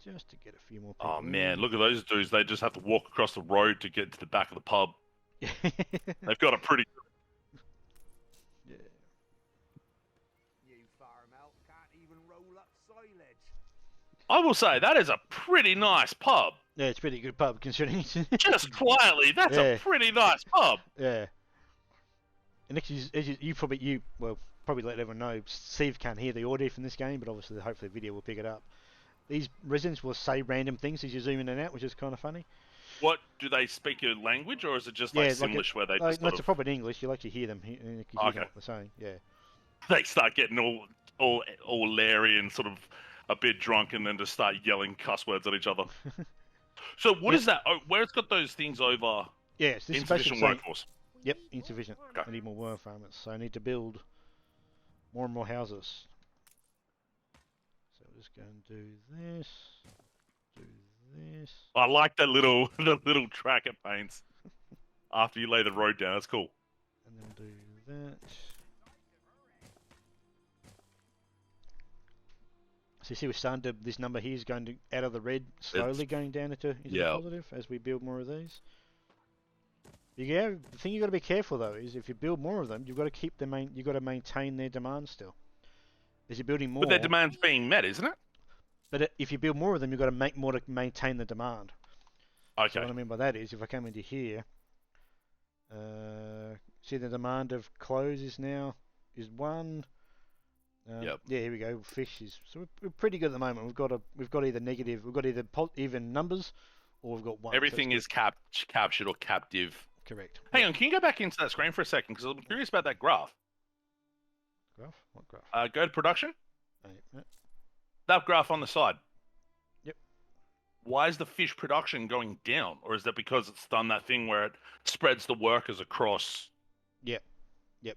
Just to get a few more people.
Oh man, look at those dudes. They just have to walk across the road to get to the back of the pub. They've got a pretty.
Yeah.
You farm out can't even roll up silage.
I will say that is a pretty nice pub.
Yeah, it's a pretty good pub considering.
Just quietly, that's a pretty nice pub.
Yeah. And actually, you probably let everyone know. Steve can't hear the audio from this game, but obviously, hopefully, the video will pick it up. These residents will say random things as you zoom in and out, which is kind of funny.
What, do they speak your language, or is it just like Simlish where they just
no, it's proper in English. You'll actually hear them. You hear what they're saying. Yeah.
They start getting all leery and sort of a bit drunk, and then just start yelling cuss words at each other. So what is that? Oh, where it's got those things over?
Yes, this
insufficient
is
workforce.
Yep, insufficient. Okay. I need more work farmers, so I need to build more and more houses. So we're just going to do this. Do this.
I like the little track it paints after you lay the road down. That's cool.
And then do that. So you see we're starting to, this number here is going to, out of the red, slowly going down into the positive as we build more of these. The thing you've got to be careful though is if you build more of them, you've got to keep you've got to maintain their demand still. As you're building more,
but their demand's being met, isn't it?
But if you build more of them, you've got to make more to maintain the demand.
Okay.
So what I mean by that is, if I come into here, see the demand of clothes is 1.
Yep.
Yeah, here we go. Fish is, so we're pretty good at the moment. We've got either negative, we've got either even numbers, or we've got 1.
Everything is captured or captive.
Correct.
Hang on, can you go back into that screen for a second? Because I'm curious about that graph.
Graph? What graph?
Go to production.
Yeah.
That graph on the side.
Yep.
Why is the fish production going down? Or is that because it's done that thing where it spreads the workers across?
Yep.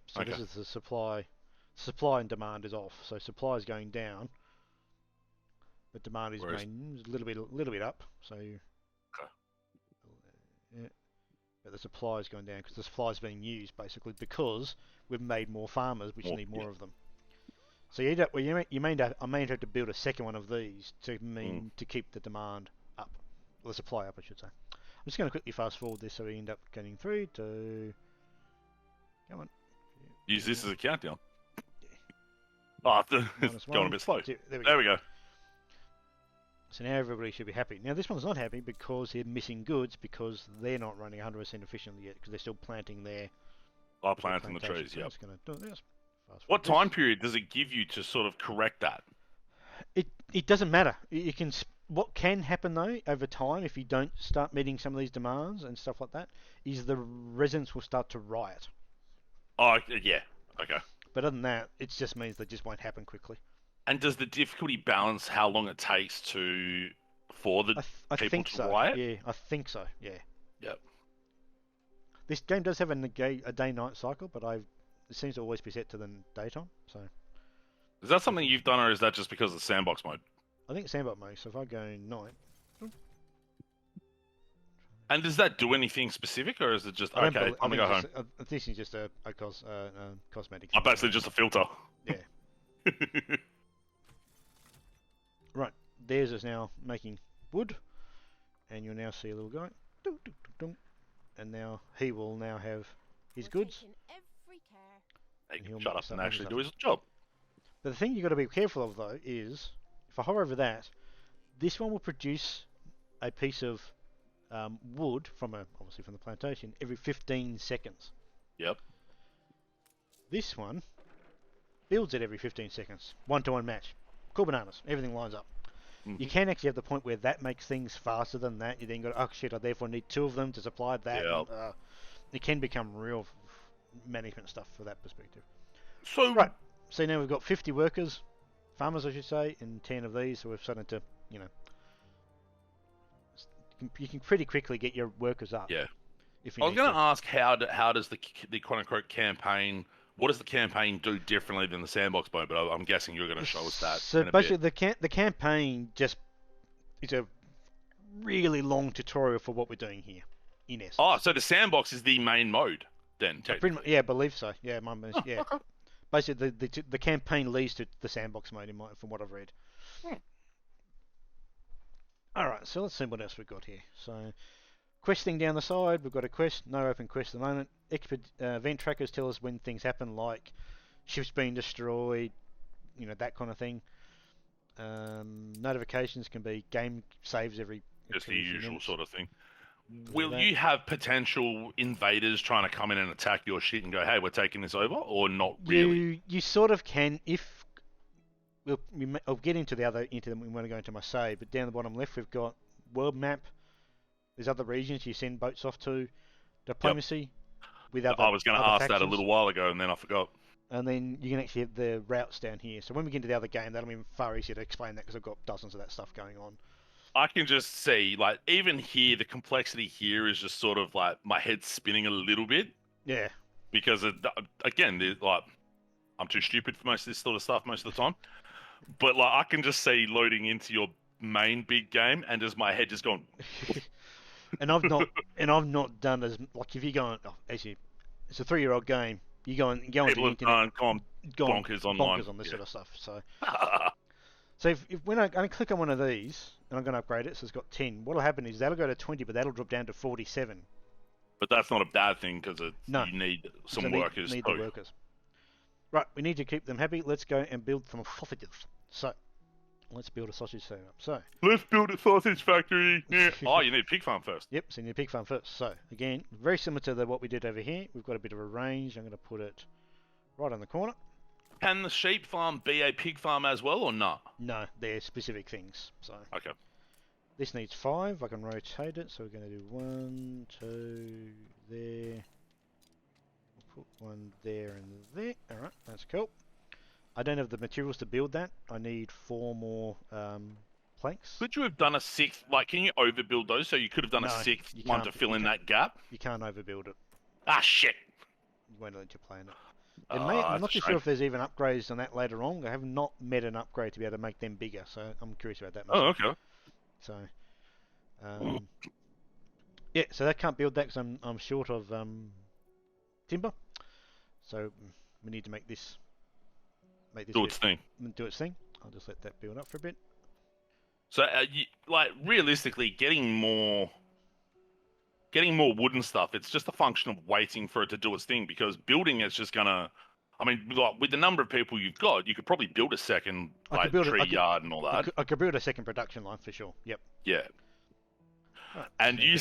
So this is the supply. Supply and demand is off. So supply is going down. But demand is going a little bit up. So yeah. But the supply is going down because the supply is being used basically because we've made more farmers, which need more of them. So I may have to build a second one of these to keep the demand up, or the supply up, I should say. I'm just going to quickly fast forward this so we end up getting through to. Come on.
Use this as a countdown. Oh, it's going a bit slow. There we go.
So now everybody should be happy. Now this one's not happy because they're missing goods because they're not running 100% efficiently yet because they're still planting their.
Planting the trees.
So
yeah.
I'm just going to do this.
What time period does it give you to sort of correct that?
It doesn't matter. What can happen though over time if you don't start meeting some of these demands and stuff like that is the residents will start to riot.
Oh yeah. Okay.
But other than that, it just means they just won't happen quickly.
And does the difficulty balance how long it takes for the people to riot?
Yeah, I think so. Yeah.
Yep.
This game does have a day-night cycle, but it seems to always be set to the daytime. So.
Is that something you've done, or is that just because of the sandbox mode?
I think sandbox mode. So if I go night.
And does that do anything specific, or is it just
I don't
okay?
believe, I
I'm
think
gonna go home.
this is just a cosmetic
I'm
thing.
basically just a filter.
Yeah. Right, theirs is now making wood, and you'll now see a little guy, doo, doo, doo, doo, and now he will now have his goods.
Taking every care.
He
And
can
he'll
shut
make
up
stuff,
and
make
actually
stuff.
do his job.
But the thing you've got to be careful of though is, if I hover over that, this one will produce a piece of wood obviously from the plantation every 15 seconds.
Yep.
This one builds it every 15 seconds, 1-to-1 match. Cool bananas, everything lines up. You can actually have the point where that makes things faster than that. You then go, oh shit, I therefore need 2 of them to supply that.
Yep.
And, it can become real management stuff for that perspective.
So
Right, so now we've got 50 workers, farmers I should say, and 10 of these, so we've started to, you can pretty quickly get your workers up.
Yeah.
If you
I was
need
going
to.
to ask how does the quote unquote campaign? What does the campaign do differently than the sandbox mode? But I'm guessing you're going to show us that.
So
in a
basically,
bit.
the campaign just is a really long tutorial for what we're doing here, in essence.
Oh, so the sandbox is the main mode then?
Pretty much, yeah, I believe so. Yeah, yeah.
Okay.
Basically, the campaign leads to the sandbox mode, from what I've read. All right, so let's see what else we've got here. So, questing down the side, we've got a quest. No open quest at the moment. Event trackers tell us when things happen, like ships being destroyed, that kind of thing. Notifications can be game saves every.
Just the
few
usual
minutes.
sort of thing.
Yeah,
Will you have potential invaders trying to come in and attack your shit and go, "Hey, we're taking this over," or not really?
You sort of can if. I'll get into them. We want to go into my save, but down the bottom left we've got world map. There's other regions you send boats off to. Diplomacy with other.
I was going to
other
ask that a
factions.
little while ago, and then I forgot.
And then you can actually have the routes down here. So when we get into the other game, that'll be far easier to explain that because I've got dozens of that stuff going on.
I can just see, like, even here, the complexity here is just sort of like my head's spinning a little bit
Yeah.
because, again, like, I'm too stupid for most of this sort of stuff most of the time. But like, I can just see loading into your main big game and just my head just going.
and I've not done as like if you go on, actually, it's a 3-year-old game. You go on the
People have
internet,
gone bonkers online.
on this
Yeah.
sort of stuff. So if when I'm going to click on one of these and I'm going to upgrade it, so it's got 10. What'll happen is that'll go to 20, but that'll drop down to 47.
But that's not a bad thing because
No.
you need some
So
workers
need
too.
the workers. Right, we need to keep them happy. Let's go and build some sausages. So, let's build a sausage setup. So,
Let's build a sausage factory. Yeah. Oh, you need a pig farm first.
yep, so you need a pig farm first. So, again, very similar to what we did over here. We've got a bit of a range. I'm going to put it right on the corner.
Can the sheep farm be a pig farm as well, or not?
No, they're specific things. So,
Okay.
this needs 5. I can rotate it. So, we're going to do 1, 2, there. We'll put 1 there and there. Alright, that's cool. I don't have the materials to build that. I need 4 more planks.
Could you have done a 6th? Like, can you overbuild those? So you could have done
No,
a 6th
you
one
can't-
to fill
you
in
can't.
that gap.
You can't overbuild it.
Ah, shit.
You won't let you play in it.
Oh,
I'm
that's
not
a
too
shame.
sure if there's even upgrades on that later on. I have not met an upgrade to be able to make them bigger, so I'm curious about that.
Oh,
myself.
okay.
So, yeah, so that can't build that because I'm short of timber. So we need to make this
Do its thing.
do its thing. I'll just let that build up for a bit.
So, like, realistically, getting more wooden stuff, it's just a function of waiting for it to do its thing, because building it's just gonna. I mean, like, with the number of people you've got, you could probably build a second
I could build
tree yard and all that.
I could build a second production line for sure. Yep.
Yeah.
Right,
And
so-
you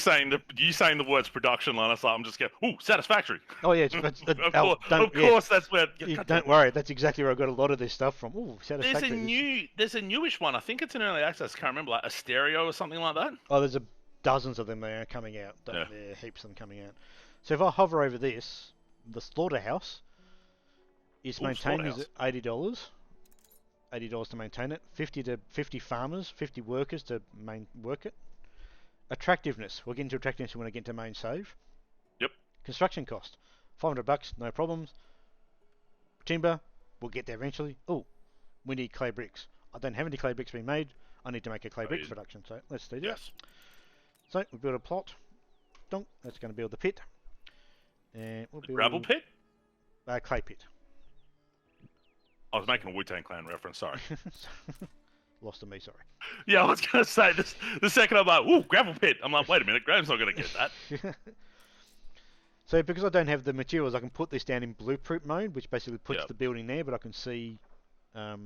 saying the words production line, it's like I'm just going, ooh, satisfactory.
Oh yeah,
Of course, that's where.
Don't worry, that's exactly where I got a lot of this stuff from. Ooh, satisfactory.
There's a newish one. I think it's in early access. I can't remember, like a stereo or something like that.
Oh, there's dozens of them there coming out.
Yeah.
There are heaps of them coming out. So if I hover over this, the slaughterhouse is maintained as $80. $80 to maintain it. 50 farmers, 50 workers to work it. Attractiveness. We'll get into attractiveness when I get into main save.
Yep.
Construction cost. $500, no problems. Timber, we'll get there eventually. Oh, we need clay bricks. I don't have any clay bricks being made. I need to make a clay bricks production, so let's do that.
Yes.
So we build a plot. donk. That's going to build the pit. And we'll build
Gravel pit?
clay pit.
I was making a Wu-Tang Clan reference, sorry.
Lost to me, sorry.
Yeah, I was going to say, this. The second I'm like, ooh, gravel pit. I'm like, wait a minute, Graham's not going to get that.
So because I don't have the materials, I can put this down in blueprint mode, which basically puts
Yep.
the building there, but I can see how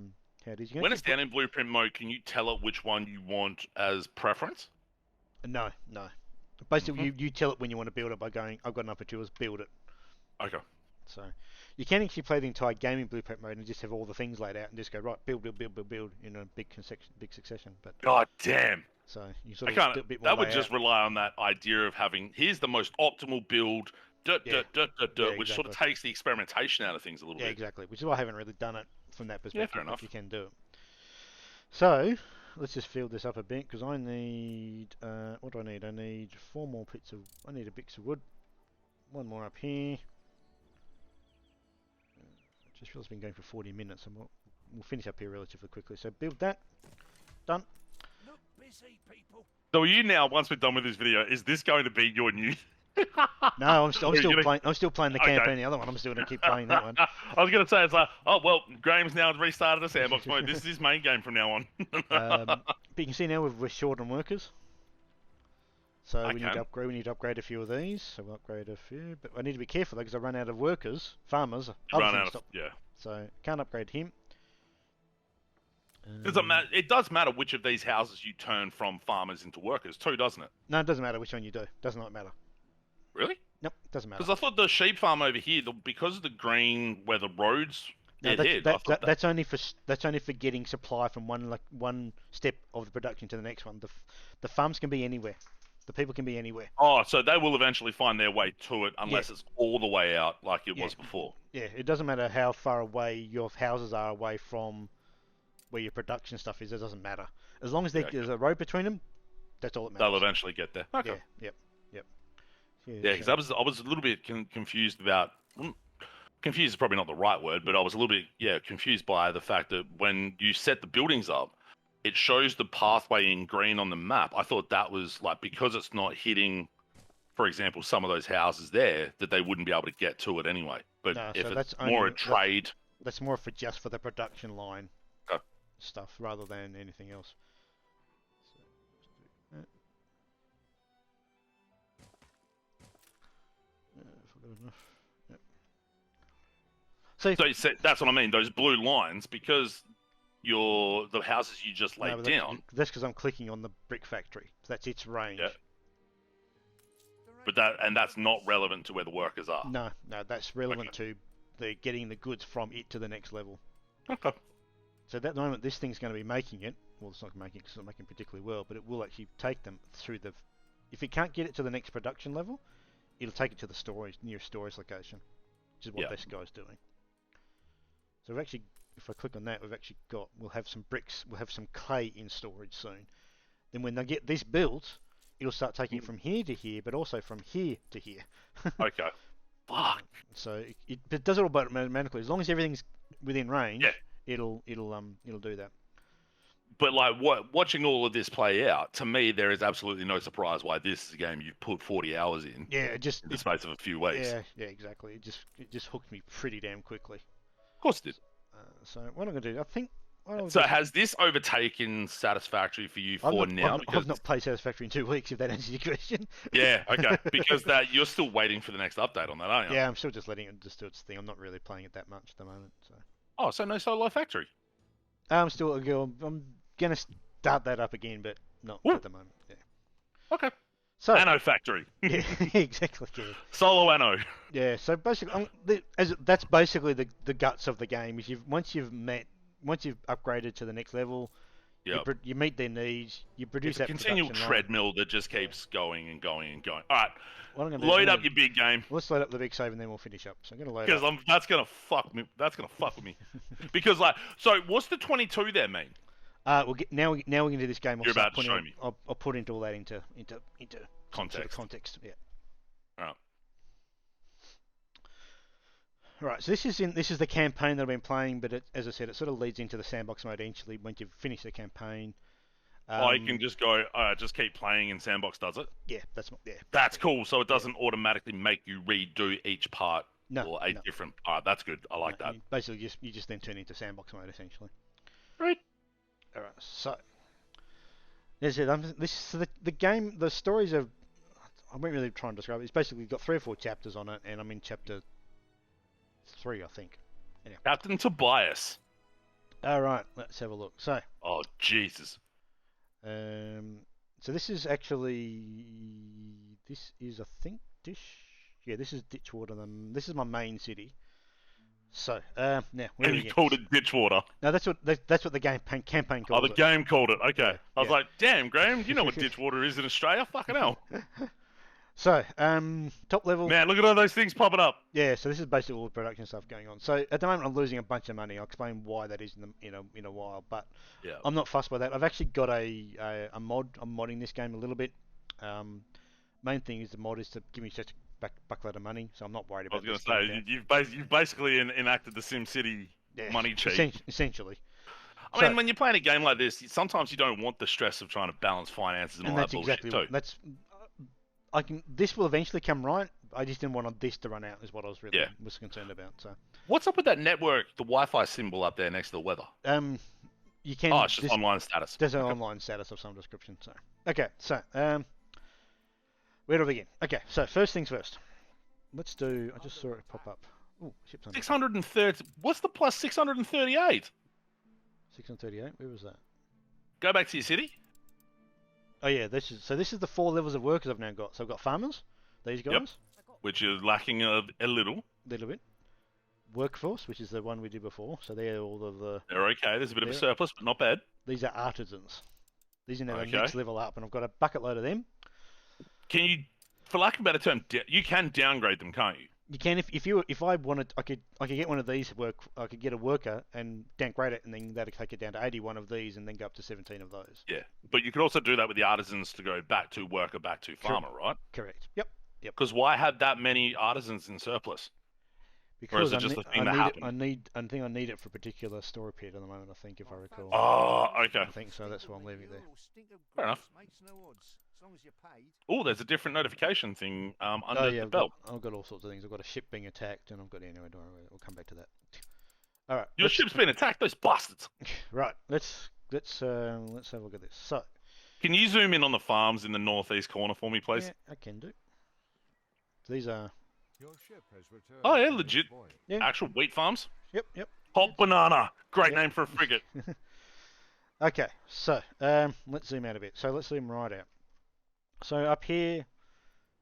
it is.
When it's down in blueprint mode, can you tell it which one you want as preference?
No. Basically, you tell it when you want to build it by going, I've got enough materials, build it.
Okay.
So you can actually play the entire game in blueprint mode and just have all the things laid out and just go, right, build in a big succession. But
God damn.
so you
I
sort of
can't.
do a bit more
That would
layout.
just rely on that idea of having, here's the most optimal build,
Yeah,
which sort of
exactly.
takes the experimentation out of things a little
Yeah,
bit.
exactly. Which is why I haven't really done it from that perspective.
fair
but
enough.
You can do it. So let's just fill this up a bit because I need. What do I need? I need 4 more bits of. I need a bit of wood. 1 more up here. Just feels it's been going for 40 minutes, and we'll finish up here relatively quickly. So build that. Done.
Look busy, people.
So are you now, once we're done with this video, is this going to be your new...
No, I'm still
Are you gonna-
playing. I'm still playing the
Okay.
campaign. The other one, I'm still going to keep playing that one.
I was going to say, it's like, oh, well, Graham's now restarted the sandbox mode. This is his main game from now on.
But you can see now we're short on workers. So we need
Okay.
to upgrade. We need to upgrade a few of these. So we'll upgrade a few. But I need to be careful though, because I run out of workers, farmers. Other
Run
things
out of...
stop.
Yeah.
So can't upgrade him.
It does matter which of these houses you turn from farmers into workers too, doesn't it?
No, it doesn't matter which one you do. Does not matter.
Really?
Nope, doesn't matter.
Because I thought the sheep farm over here, because of the green where the roads
No,
head,
that's only for getting supply from one step of the production to the next one. The farms can be anywhere. The people can be anywhere.
Oh, so they will eventually find their way to it unless it's all the way out like it
Yeah.
was before.
Yeah, it doesn't matter how far away your houses are away from where your production stuff is. It doesn't matter as long as there's a road between them. That's all that matters.
They'll eventually get there. Okay.
Yeah. Yep.
Yeah, because I was a little bit confused about. Confused is probably not the right word, but I was a little bit confused by the fact that when you set the buildings up, it shows the pathway in green on the map. I thought that was like because it's not hitting, for example, some of those houses there, that they wouldn't be able to get to it anyway. But
No,
if
so
it's
that's
more
only-
a trade,
That's more for just for the production line
Okay.
stuff rather than anything else. So, let's do that. If I've got enough. Yep.
so that's what I mean. Those blue lines, because the houses you just laid
but
down,
that's because I'm clicking on the brick factory. So that's its range.
Yeah. but that's not relevant to where the workers are.
No, that's relevant to the getting the goods from it to the next level.
Okay.
So at that moment, this thing's going to be making it. Well, it's not making it because it's not making particularly well, but it will actually take them through the. If it can't get it to the next production level, it'll take it to the nearest storage location, which is what this guy's doing. So we've actually, if I click on that, we'll have some bricks, we'll have some clay in storage soon. Then when they get this built, it'll start taking it from here to here, but also from here to here.
Okay. Fuck.
So it does it all automatically. As long as everything's within range,
Yeah.
it'll do that.
But like watching all of this play out, to me, there is absolutely no surprise why this is a game you've put 40 hours in.
Yeah, it just
in the space of a few weeks.
yeah, exactly. It just hooked me pretty damn quickly.
Of course it did.
So what I'm gonna do, I think.
So has this overtaken Satisfactory for you for now?
I've not played Satisfactory in 2 weeks. If that answers your question.
Yeah, okay. Because you're still waiting for the next update on that, aren't you?
Yeah, I'm still just letting it just do its thing. I'm not really playing it that much at the moment. So.
Oh, so no Solo Factory.
I'm gonna start that up again, but not
Ooh.
at the moment. Yeah.
Okay.
So.
Anno Factory.
Yeah, exactly. Yeah.
Solo Anno.
Yeah. So basically, that's basically the guts of the game. Is once you've upgraded to the next level,
Yep.
you meet their needs. You produce
It's a
that
continual
production line.
treadmill that just keeps going and going and going. All right,
What I'm gonna do,
load up your big game.
Let's load up the big save and then we'll finish up. So I'm gonna load
Because
up.
that's gonna fuck me. That's gonna fuck with me. Because so what's the 22 there mean?
We'll get now. We're gonna do this game.
You're about to show me.
I'll put into all that into
Context.
Sort of context. Yeah.
All right.
Right. So this is the campaign that I've been playing, but as I said, it sort of leads into the sandbox mode eventually once you've finished the campaign.
You can just go, just keep playing and Sandbox does it?
Yeah, yeah.
That's cool. So it doesn't automatically make you redo each part or a
No.
different part. That's good. I like that.
Basically, you just then turn into Sandbox mode, essentially.
Right.
Alright, so... There's it. So the game, the stories of... I won't really try and describe it. It's basically got 3 or 4 chapters on it, and I'm in chapter 3, I think. Anyway.
Captain Tobias.
Alright, let's have a look. So...
Oh, Jesus.
So this is actually... This is, I think, Yeah, this is Ditchwater. This is my main city. So, now...
And you called it Ditchwater.
No, that's what the campaign called it.
Oh, the game called it. Okay.
Yeah,
I was like, damn, Graham, you know what Ditchwater is in Australia? Fucking hell.
So, top level...
Man, look at all those things popping up.
Yeah, so this is basically all the production stuff going on. So, at the moment, I'm losing a bunch of money. I'll explain why that is in a while, but
Yeah.
I'm not fussed by that. I've actually got a mod. I'm modding this game a little bit. Main thing is the mod is to give me such a buckload of money, so I'm not worried
I
about
was going to say, you've basically enacted the SimCity money cheat.
Essentially.
I mean, when you're playing a game like this, sometimes you don't want the stress of trying to balance finances and all that bullshit too.
This will eventually come right. I just didn't want this to run out, is what I was really was concerned about. So,
what's up with that network, the Wi-Fi symbol up there next to the weather?
You can.
Oh, it's just online status.
There's an online status of some description. So, okay, so where do we begin? Okay, so first things first. Let's do. I just saw it pop up. Oh, ships on
630. What's the plus 638?
638. Where was that?
Go back to your city.
Oh yeah, this is the 4 levels of workers I've now got. So I've got farmers, these guys.
Yep. Which is lacking a little.
Little bit. Workforce, which is the one we did before. So they're all of the.
They're okay. There's a bit of a surplus, but not bad.
These are artisans. These are now the next level up, and I've got a bucket load of them.
Can you, for lack of a better term, you can downgrade them, can't you?
You can if I wanted, I could get one of these I could get a worker and downgrade it, and then that'd take it down to 81 of these, and then go up to 17 of those.
Yeah, but you could also do that with the artisans to go back to worker, back to farmer, right?
Correct. Yep.
Because why have that many artisans in surplus?
Because
or is it just a thing that happened?
I think I need it for a particular story period at the moment. I think, if I recall.
Oh, okay.
I think so. That's why I'm leaving it there.
Fair enough. Oh, there's a different notification thing under the belt.
I've got all sorts of things. I've got a ship being attacked, and I've got anyway. Don't worry, we'll come back to that. All right.
Your ship's been attacked. Those bastards.
Right. Let's have a look at this. So.
Can you zoom in on the farms in the northeast corner for me, please?
Yeah, I can do. These are.
Your ship has returned.
Oh yeah, legit.
Yeah.
Actual wheat farms.
Yep.
Hot banana. Great name for a frigate.
Okay, so let's zoom out a bit. So let's zoom right out. So up here,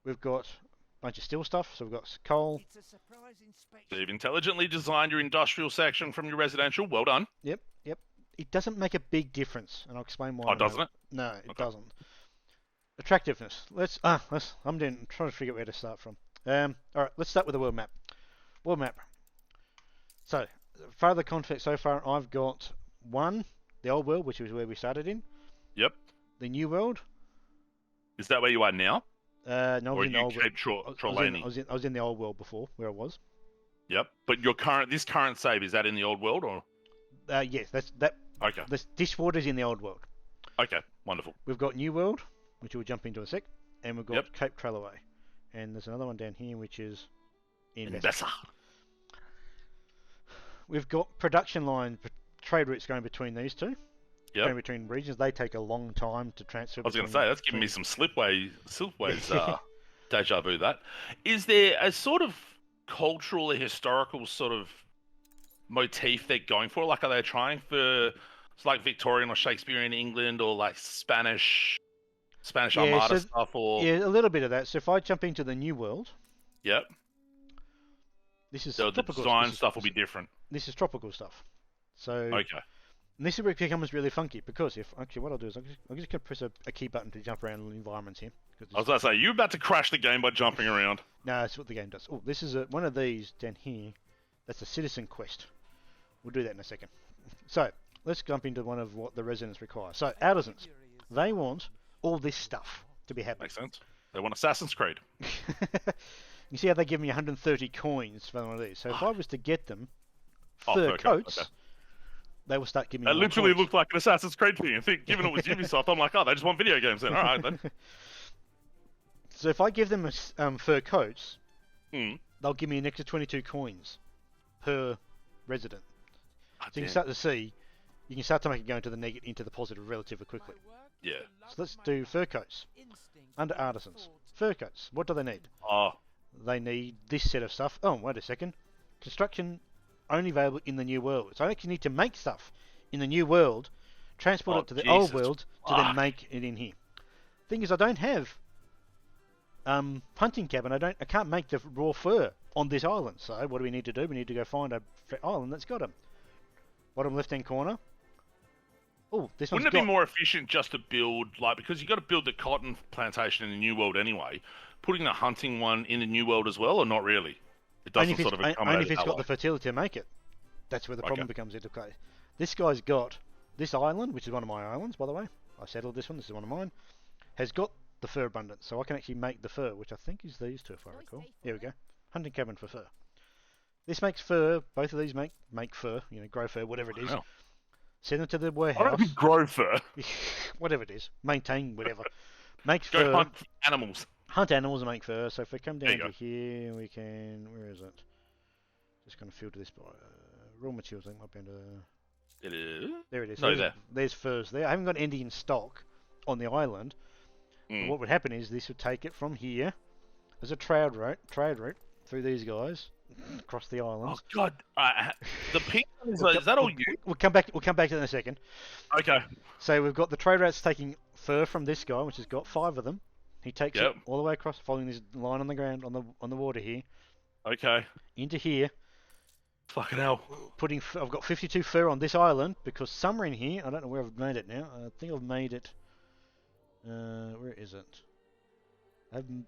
we've got a bunch of steel stuff. So we've got coal.
It's a surprise inspection.
So you've intelligently designed your industrial section from your residential. Well done.
Yep. It doesn't make a big difference, and I'll explain why.
Oh, doesn't it?
No, it doesn't. Attractiveness. I'm trying to figure out where to start from. All right, let's start with the world map. World map. So, further context so far, I've got the old world, which is where we started in.
Yep.
The new world.
Is that where you are now?
No, I was in the old world.
Trelawney.
I was in the old world before, where I was.
Yep. But this current save, is that in the old world or?
Yes, that.
Okay.
This water's in the old world.
Okay, wonderful.
We've got New World, which we'll jump into in a sec, and we've got
Yep.
Cape Trelawney, and there's another one down here which is in
Bessa.
We've got production line trade routes going between these two.
Yep.
Going between regions, they take a long time to transfer.
I was going to say that's giving me some silkways deja vu. That is there a sort of cultural or historical sort of motif they're going for? Like, are they trying for it's like Victorian or Shakespearean England or like Spanish Armada stuff? Or
yeah, a little bit of that. So if I jump into the New World,
yep,
this is
so the design stuff will be different.
This is tropical stuff. So
okay,
and this is where it becomes really funky because what I'll do is I'm just going to press a key button to jump around environments here.
I was going to say you're about to crash the game by jumping around.
No, that's what the game does. Oh, this is one of these down here. That's a citizen quest. We'll do that in a second. So, let's jump into one of what the residents require. So, artisans. They want all this stuff to be happy.
Makes sense. They want Assassin's Creed.
You see how they give me 130 coins for one of these. So, if I was to get them
fur
fur coats,
okay.
they will start giving
It
you more
literally
coins.
looked like an Assassin's Creed thing. I think, given it was Ubisoft, I'm like, oh, they just want video games then. All right, then.
So if I give them fur coats,
Hmm.
they'll give me an extra 22 coins per resident.
Oh,
So you
damn.
can start to see, you can start to make it go into the negative, into the positive relatively quickly.
Yeah.
So let's do fur coats. Under artisans. Fur coats. What do they need?
Oh,
They need this set of stuff. Oh, wait a second. Construction only available in the new world. So I actually need to make stuff in the new world, transport
Oh,
it to the old
Jesus.
world to then
Fuck.
make it in here. Thing is, I don't have hunting cabin. I can't make the raw fur on this island. So what do we need to do? We need to go find a island that's got them. Bottom left-hand corner. Oh, this one's
wouldn't it
got...
be more efficient just to build, like, because you got to build the cotton plantation in the New World anyway, putting the hunting one in the New World as well, or not really? It doesn't sort of accommodate
only if
it
it's
that
got
way.
the fertility to make it. That's where the problem
Okay.
becomes into play. This guy's got this island, which is one of my islands, by the way. I settled this one. This is one of mine. Has got the fur abundance, so I can actually make the fur, which I think is these two, if I recall. Here we go. Hunting cabin for fur. This makes fur. Both of these make fur. You know, grow fur, whatever it is.
Wow.
Send it to the
I don't
warehouse.
think grow fur.
Whatever it is. Maintain whatever. Makes
Go
fur.
hunt animals.
Hunt animals and make fur. So if we come
There
down
you
to here, we can. Where is it? Just going to filter this by raw materials. I think might be under.
It is.
There it is.
No,
there's furs there. I haven't got any in stock on the island. But
Mm.
what would happen is this would take it from here as a trade route through these guys across the
Oh
islands.
God! The pink one is
We'll
is that all you?
We'll come back. We'll come back to that in a second.
Okay.
So we've got the trade routes taking fur from this guy, which has got 5 of them. He takes
Yep.
it all the way across, following this line on the ground on the water here
Okay.
into here.
Fucking hell.
I've got 52 fur on this island because somewhere in here, I don't know where I've made it now. I think I've made it. Where is it?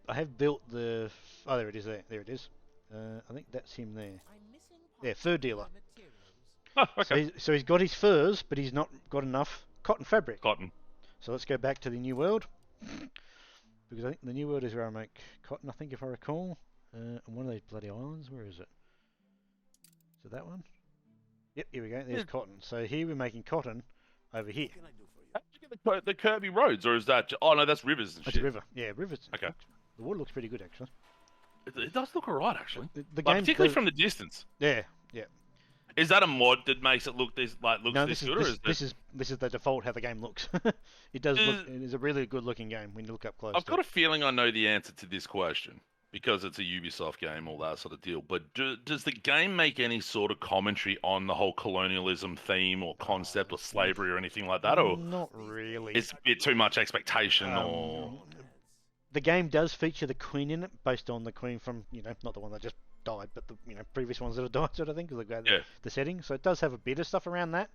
I have built the. Oh, there it is. There it is. I think that's him there. Yeah, fur dealer.
Oh,
So
okay.
he's got his furs, but he's not got enough cotton fabric.
Cotton.
So let's go back to the new world, because I think the new world is where I make cotton. I think if I recall, and one of these bloody islands. Where is it? So that one. Yep, here we go. There's
Yeah.
cotton. So here we're making cotton over here.
How did you get the curvy roads, or is that? Oh no, that's rivers and
It's
shit.
a river. Yeah, rivers.
Okay.
The water looks pretty good actually.
It does look alright actually.
The
Like,
game,
particularly from the distance.
yeah.
Is that a mod that makes it look this
No,
this
this
good, or
is
is
this is the default how the game looks. It does look. It is a really good looking game when you look up close.
I've
to
got
it.
a feeling I know the answer to this question because it's a Ubisoft game, all that sort of deal. But does the game make any sort of commentary on the whole colonialism theme or concept or slavery or anything like that, or
Not really.
it's a bit too much expectation? Or
The game does feature the Queen in it, based on the Queen from not the one that just died, but the previous ones that have died, sort of thing, because
Yeah.
the setting. So it does have a bit of stuff around that.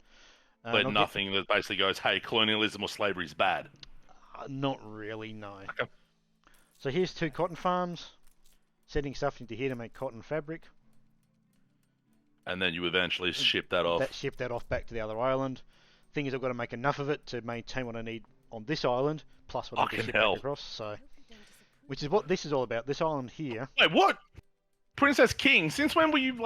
but
and I'll
nothing that basically goes, "Hey, colonialism or slavery is bad."
Not really, no.
Okay.
So here's 2 cotton farms, setting stuff into here to make cotton fabric.
And then you eventually ship that off.
Ship that off back to the other island. Thing is, I've got to make enough of it to maintain what I need on this island, plus what I can
Fucking
ship
hell.
back across. So, which is what this is all about. This island here.
Wait, what? Princess King? Since when will you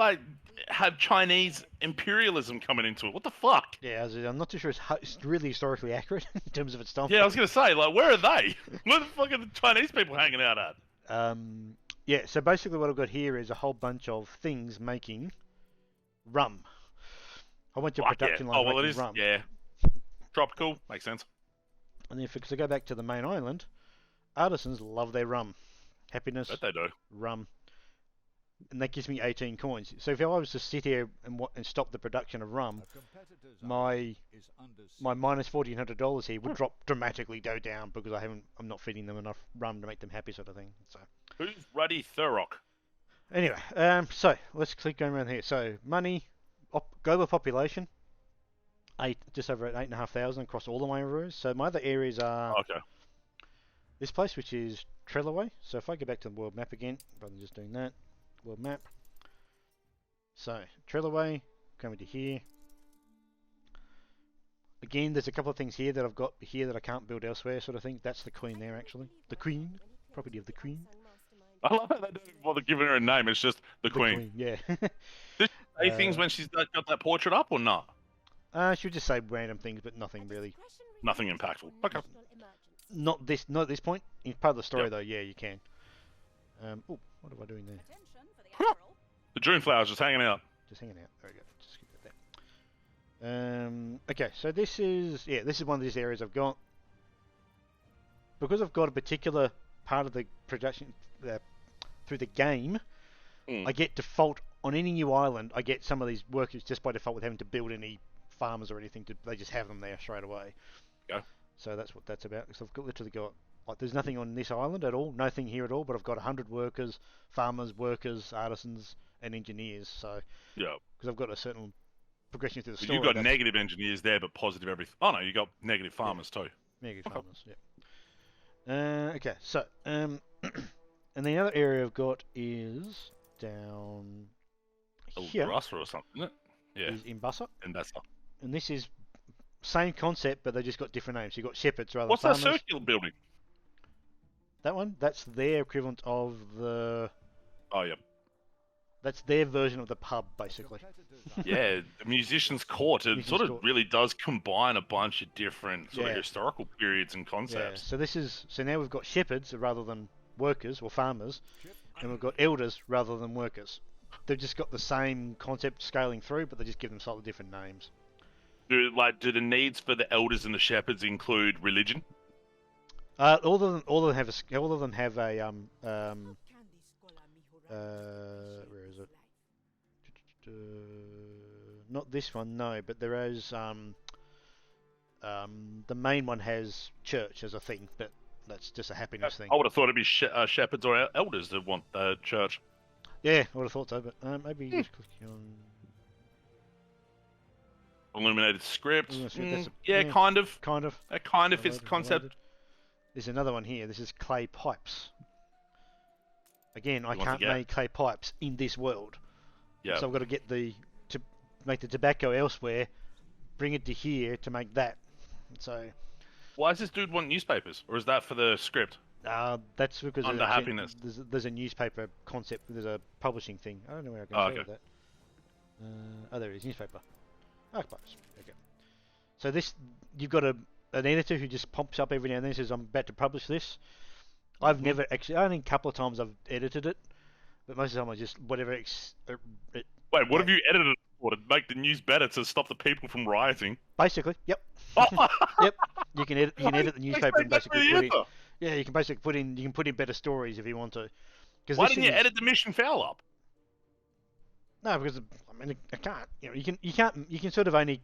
have Chinese imperialism coming into it? What the fuck?
Yeah, I'm not too sure it's really historically accurate in terms of its time.
Yeah, I was gonna say, where are they? Where the fuck are the Chinese people hanging out at?
Yeah, so basically what I've got here is a whole bunch of things making rum. A whole bunch of
Fuck yeah.
production
Oh,
lines
well, it
making
is.
rum.
Yeah. Tropical. Makes sense.
And if I go back to the main island, artisans love their rum. Happiness,
Bet they do.
rum. And that gives me 18 coins. So if I was to sit here and stop the production of rum, my minus $1,400 here would drop dramatically go down because I'm not feeding them enough rum to make them happy, sort of thing. So
Who's Ruddy Thurrock?
anyway, so let's keep going around here. So money, global population, just over 8,500 across all of my areas. So my other areas are
Okay.
this place, which is Trellaway. So if I go back to the world map again, rather than just doing that, world map. So Trellaway, coming to here. Again, there's a couple of things here that I've got here that I can't build elsewhere, sort of thing. That's the Queen there, actually. The Queen, property of the Queen.
I love how they don't even bother giving her a name. It's just the Queen.
Yeah.
Say things when she's got that portrait up or not?
Should just say random things, but nothing really.
Nothing impactful. Okay.
Not at this point. In part of the story
Yep.
though, yeah, you can. Oh, what am I doing there?
The June flowers just hanging out.
Just hanging out. There we go. Just keep it there. Okay, so this is one of these areas I've got because I've got a particular part of the production through the game. I get default on any new island. I get some of these workers just by default with having to build any farmers or anything. They just have them there straight away.
Yeah.
So that's what that's about. Because I've literally got like there's nothing on this island at all, nothing here at all. But I've got 100 workers, farmers, workers, artisans, and engineers. So
Yeah.
because I've got a certain progression through the
So
story.
you've got negative engineers there, but positive everything. Oh no, you got negative farmers too.
Negative farmers. Yeah. Okay. So and the other area I've got is down here.
Russell or something, isn't it? Yeah.
Is in Bussa.
And that's not.
And this is same concept, but they just got different names. You got shepherds rather
What's
than
that
farmers.
circular building?
That one? That's their equivalent of the.
Oh yeah.
That's their version of the pub, basically.
Yeah, the musician's court. It
Musician's
sort of
court.
really does combine a bunch of different sort of
Yeah.
historical periods and
Yeah.
concepts.
So now we've got shepherds rather than workers or farmers, and we've got elders rather than workers. They've just got the same concept scaling through, but they just give them slightly different names.
Do the needs for the elders and the shepherds include religion?
All of them have a where is it? Not this one, no, but there is the main one has church as a thing, but that's just a happiness thing.
I would have thought it'd be shepherds or elders that want the church.
Yeah, I would have thought so, but maybe just click on.
Illuminated script.
That's
Yeah, kind of.
kind of.
That kind of fits the concept.
There's another one here. This is clay pipes. Again, I
You want to
can't
get-
make clay pipes in this world.
Yeah.
So I've got to get to make the tobacco elsewhere, bring it to here to make that. So
Why does this dude want newspapers? Or is that for the script?
that's because
Under happiness.
There's a newspaper concept. There's a publishing thing. I don't know where I can
Oh,
show
okay.
that. Oh, there it is. Newspaper. Pipes. Okay. So this you've got an editor who just pops up every now and then and says I'm about to publish this. I've never actually. Only a couple of times I've edited it, but most of the time I just whatever.
Wait, what have you edited it for? To make the news better to stop the people from rioting?
Basically, yep. Yep. You can edit the newspaper and basically put in. Yeah, you can basically put in better stories if you want to.
Why didn't you edit the mission foul up?
No, because I mean I can't. You can sort of only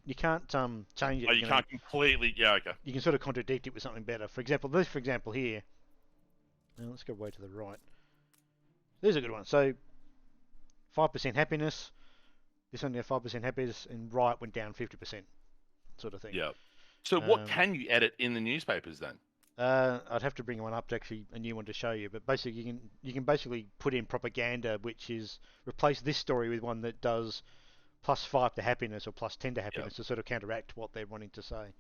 you can't change it.
Oh, you can't completely. Yeah, okay.
You can sort of contradict it with something better. For example, here. Let's go way to the right. There's a good one. So 5% happiness. This only had 5% happiness, and riot went down 50%, sort of thing.
Yeah. So what can you edit in the newspapers then?
I'd have to bring one up to actually a new one to show you, but basically you can basically put in propaganda, which is replace this story with one that does +5 to happiness or +10 to happiness to sort of counteract what they're wanting to say.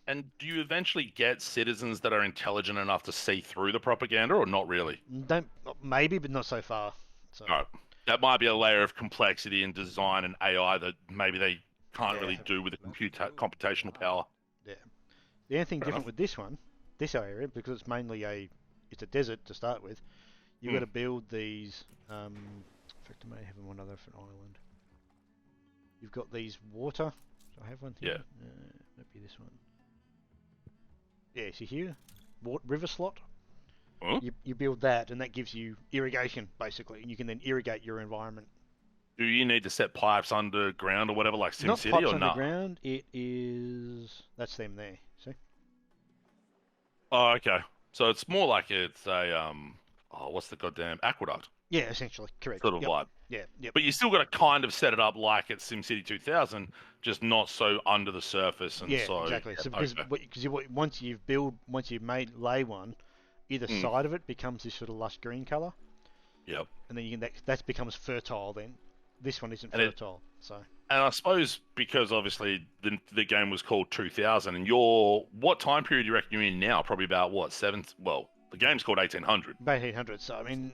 And do you eventually get citizens that are intelligent enough to see through the propaganda, or not really?
Maybe, but not so far. So.
No. That might be a layer of complexity in design and AI that maybe they can't really do with the computational power.
Yeah. The only thing different with this area, because it's mainly it's a desert to start with, you've got to build these. In fact, I may have one other for an island. You've got these water. Do I have one here?
Yeah.
Maybe this one. Yeah, see here? River slot.
Huh?
You build that, and that gives you irrigation, basically, and you can then irrigate your environment.
Do you need to set pipes underground or whatever, like
Not
SimCity,
pipes
or not?
underground. It is. That's them there. See?
Oh, okay. So it's more like it's a what's the goddamn aqueduct?
Yeah, essentially, correct.
Sort of
Yep.
vibe.
Yeah, yep.
But you still got to kind of set it up like it's SimCity 2000, just not so under the surface and
Yeah,
so.
exactly. So
Okay.
once you've lay one, either side of it becomes this sort of lush green color,
Yep.
and then that becomes fertile. Then this one isn't
And
fertile, so
And I suppose because obviously the game was called 2000, and what time period do you reckon you're in now? Probably about what, well, the game's called 1800.
about 1800. So I mean,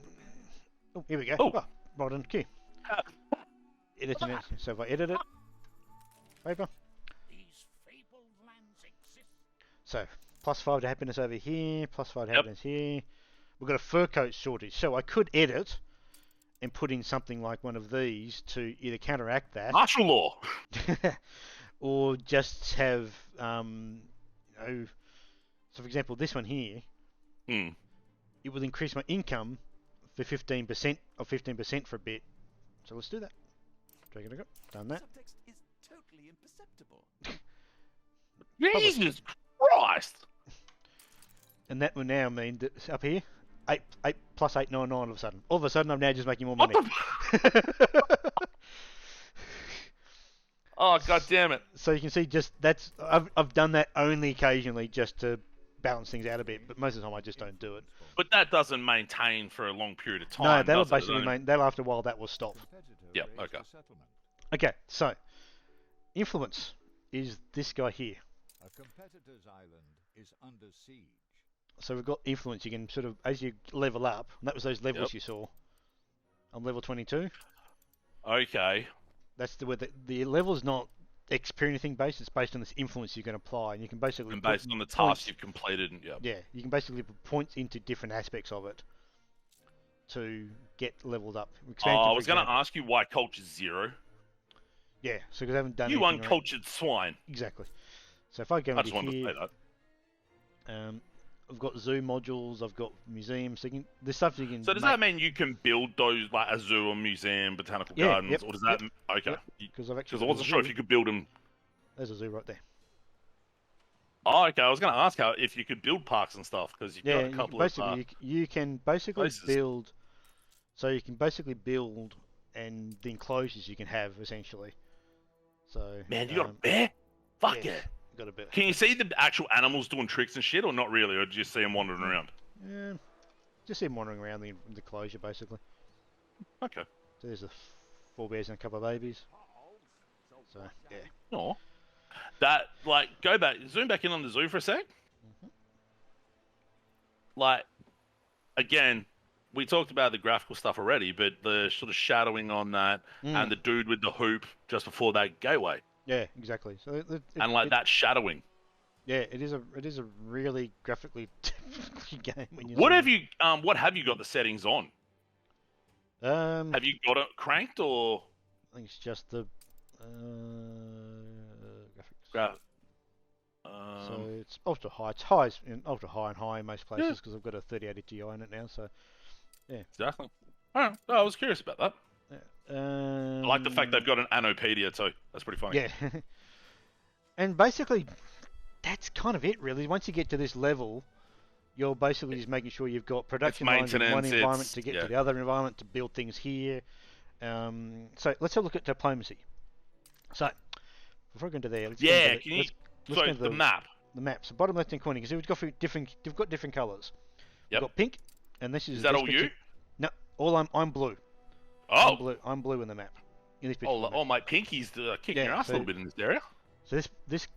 here we go.
Oh.
Modern Q. Editing it. So if I edit it, paper.
These fabled lands exist.
So, +5 to happiness over here, +5 to
Yep.
happiness here. We've got a fur coat shortage, so I could edit and put in something like one of these to either counteract that,
Martial law.
or just have, you know, so for example, this one here,
Hmm.
it will increase my income for 15% or 15% for a bit. So let's do that. Drag it, done that.
Subtext is totally imperceptible.
Jesus Christ.
And that will now mean that up here, 8 plus 899 all of a sudden. All of a sudden, I'm now just making more
What
money.
the? Oh, god damn it.
So you can see, just that's I've done that only occasionally just to balance things out a bit, but most of the time I just don't do it.
But that doesn't maintain for a long period of time.
No, that'll
does it?
basically that'll after a while that will stop.
Yeah, okay.
Okay, so influence is this guy here.
A competitor's island is under siege.
So we've got influence. You can sort of, as you level up, and that was those levels
Yep.
you saw. I'm level 22.
Okay.
That's where the level's not XP or anything based. It's based on this influence you can apply, and you can basically
And
put
based on the
points-
tasks you've completed, and yeah.
Yeah, you can basically put points into different aspects of it to get leveled up. Expansion,
Oh, I
for
was going to
example.
ask you why culture's 0.
Yeah, so because I haven't done
You
anything around-
uncultured swine.
Exactly. So if I go
I just
into
wanted to
here,
say that.
I've got zoo modules, I've got museums. So you can, there's stuff you can.
So does that mean you can build those like a zoo, a museum, botanical
Yeah,
gardens,
yep,
or does that?
yep,
Okay.
yep. Because I've actually.
Because I wasn't sure if you could build them.
There's a zoo right there.
Oh, okay. I was going to ask how if you could build parks and stuff because you've
Yeah,
got a couple
basically
of.
you can basically
places.
build. So you can basically build, and the enclosures you can have essentially. So.
Man, you got a bear? Fuck
yeah.
yeah.
Got a bit.
Can you see the actual animals doing tricks and shit, or not really, or do you just see them wandering around?
Yeah, just see them wandering around the closure basically.
Okay.
So there's the 4 bears and a couple of babies. So yeah.
Oh. That, like, go back, zoom back in on the zoo for a sec. Like, again, we talked about the graphical stuff already, but the sort of shadowing on that and the dude with the hoop just before that gateway.
Yeah, exactly. So
And like that shadowing.
Yeah, it is a really graphically difficult game when you.
What have you got the settings on?
Um,
Have you got it cranked or
I think it's just the graphics. So it's ultra high. It's high in ultra high and high in most places because I've got a 3080 Ti in it now. So
exactly? Alright, no, I was curious about that.
I
I like the fact they've got an Anopedia too. That's pretty funny.
Yeah, and basically that's kind of it really. Once you get to this level, you're basically just making sure you've got production lines in one
maintenance,
environment
it's-
to get
yeah.
to the other environment to build things here. So let's have a look at diplomacy. So before I go into there, let's go
Yeah,
into
can you?
let's
So
go into
the map.
The map. So bottom left hand corner, because we've got different colours.
Yep.
We've got pink, and this is
Is that
this
all
picture-
you?
No, all I'm blue.
Oh,
I'm blue in the map. In this picture.
oh, my pinky's kicking
Yeah,
your ass
so-
a little bit in this area.
So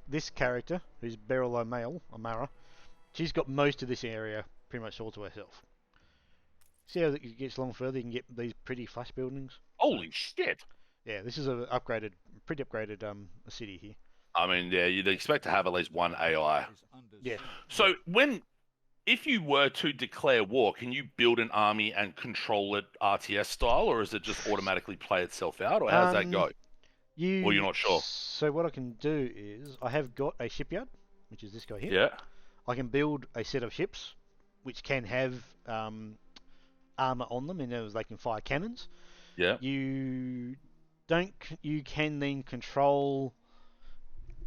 this character, who's Beryl O'Male, Amara, she's got most of this area pretty much all to herself. See how it gets along further, you can get these pretty flash buildings.
Holy shit!
Yeah, this is a pretty upgraded city here.
I mean, yeah, you'd expect to have at least one AI.
Is under
Yeah.
siege.
So if you were to declare war, can you build an army and control it RTS style, or is it just automatically play itself out, or how does that go? Or you're not sure?
So what I can do is I have got a shipyard, which is this guy here.
Yeah.
I can build a set of ships, which can have armor on them, and they can fire cannons.
Yeah.
You can then control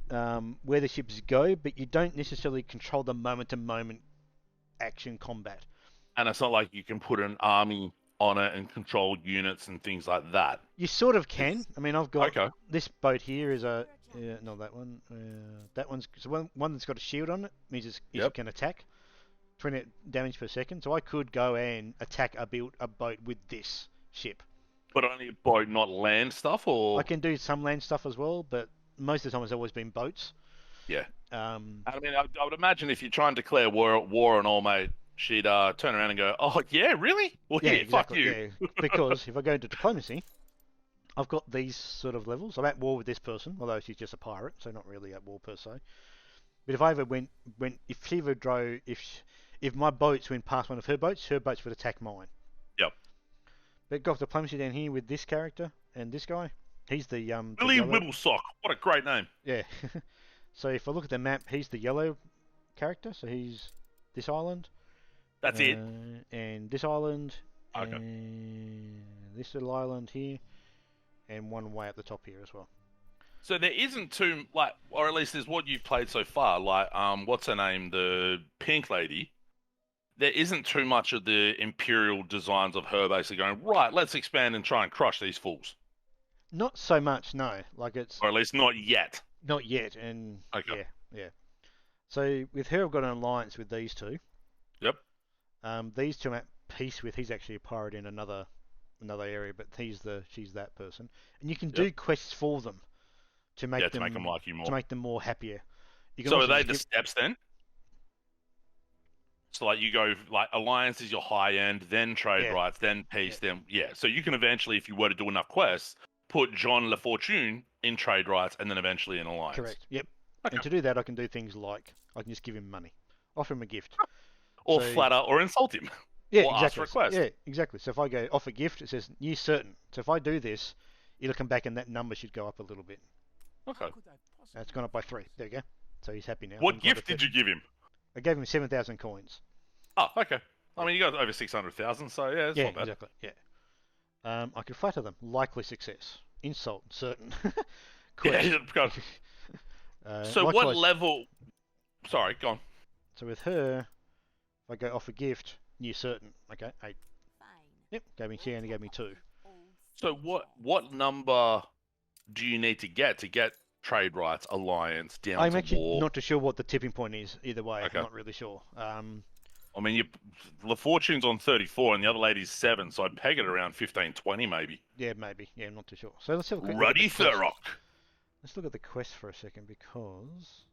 where the ships go, but you don't necessarily control the moment-to-moment action combat.
And it's not like you can put an army on it and control units and things like that.
You sort of can. I mean, I've got
Okay.
this boat here is a no, that one. That one's so one that's got a shield on it means it
Yep.
can attack 20 damage per second. So I could go and attack a boat with this ship.
But only a boat, not land stuff, or
I can do some land stuff as well, but most of the time it's always been boats.
yeah.
Um,
I mean, I would imagine if you try and declare war on all, mate, she'd turn around and go, "Oh yeah, really? Well,
yeah,
yeah,
exactly.
fuck you."
Yeah. Because if I go into diplomacy, I've got these sort of levels. I'm at war with this person, although she's just a pirate, so not really at war per se. But if I ever if she ever drove, if my boats went past one of her boats would attack mine.
Yep.
But got diplomacy down here with this character and this guy. He's the
Billy
yellow.
Whibblesock. What a great name.
Yeah. So if I look at the map, he's the yellow character. So he's this island.
That's it.
And this island.
Okay.
And this little island here. And one way up the top here as well.
So there isn't too, like, or at least there's what you've played so far, like, what's her name? The pink lady. There isn't too much of the imperial designs of her basically going, right, let's expand and try and crush these fools.
Not so much, no. Like it's
Or at least not yet.
not yet, and
Okay.
yeah. So with her, I've got an alliance with these two.
Yep.
These two I'm at peace with. He's actually a pirate in another area, but she's that person, and you can do quests for them to make them
like you more.
to make them more happier. You can
So are
also
they
just
the steps then? So like you go like alliance is your high end, then trade
Yeah.
rights, then peace, then So you can eventually, if you were to do enough quests, put John La Fortune in trade rights, and then eventually in alliance.
correct. Yep.
Okay.
And to do that, I can do things like I can just give him money, offer him a gift.
Or
So-
flatter or insult him.
Yeah,
Or ask
exactly.
for a quest.
Yeah, exactly. So if I go offer gift, it says year certain. So if I do this, it'll come back and that number should go up a little bit.
Okay.
It's gone up by 3. There you go. So he's happy now.
What gift did you give him?
I gave him 7,000 coins.
Oh, okay. I mean, you got over 600,000, so yeah, it's
Yeah,
not bad.
exactly. Yeah. I could flatter them. Likely success. Insult, certain. Quest.
Yeah, go. So what
likewise-
level? Sorry, go on.
So with her, if I go offer gift, year certain. Okay, 8.
Fine.
Yep, gave me 10 and gave me 2.
Old
So what number do you need to get trade rights, alliance, down
I'm
to
actually
war?
not too sure what the tipping point is either way.
Okay.
I'm not really sure.
I mean, La Fortune's on 34 and the other lady's 7, so I'd peg it around 15, 20 maybe.
Yeah, maybe. Yeah, I'm not too sure. So let's have a quick look at
Ruddy
the quest.
Thurrock.
Let's look at the quest for a second because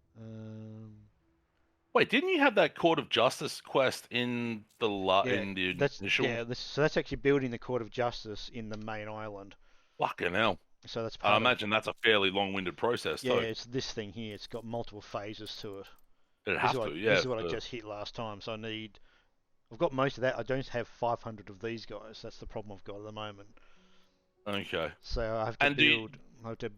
Wait, didn't you have that Court of Justice quest in the
that's
initial?
so that's actually building the Court of Justice in the main island.
Fucking hell.
So that's
I
part of,
imagine that's a fairly long-winded process,
yeah,
though.
it's this thing here. It's got multiple phases to it.
It
This
has
is what,
to, yeah.
this is what I just hit last time. So I've got most of that. I don't have 500 of these guys. That's the problem I've got at the moment.
Okay.
So I have to
And
I have to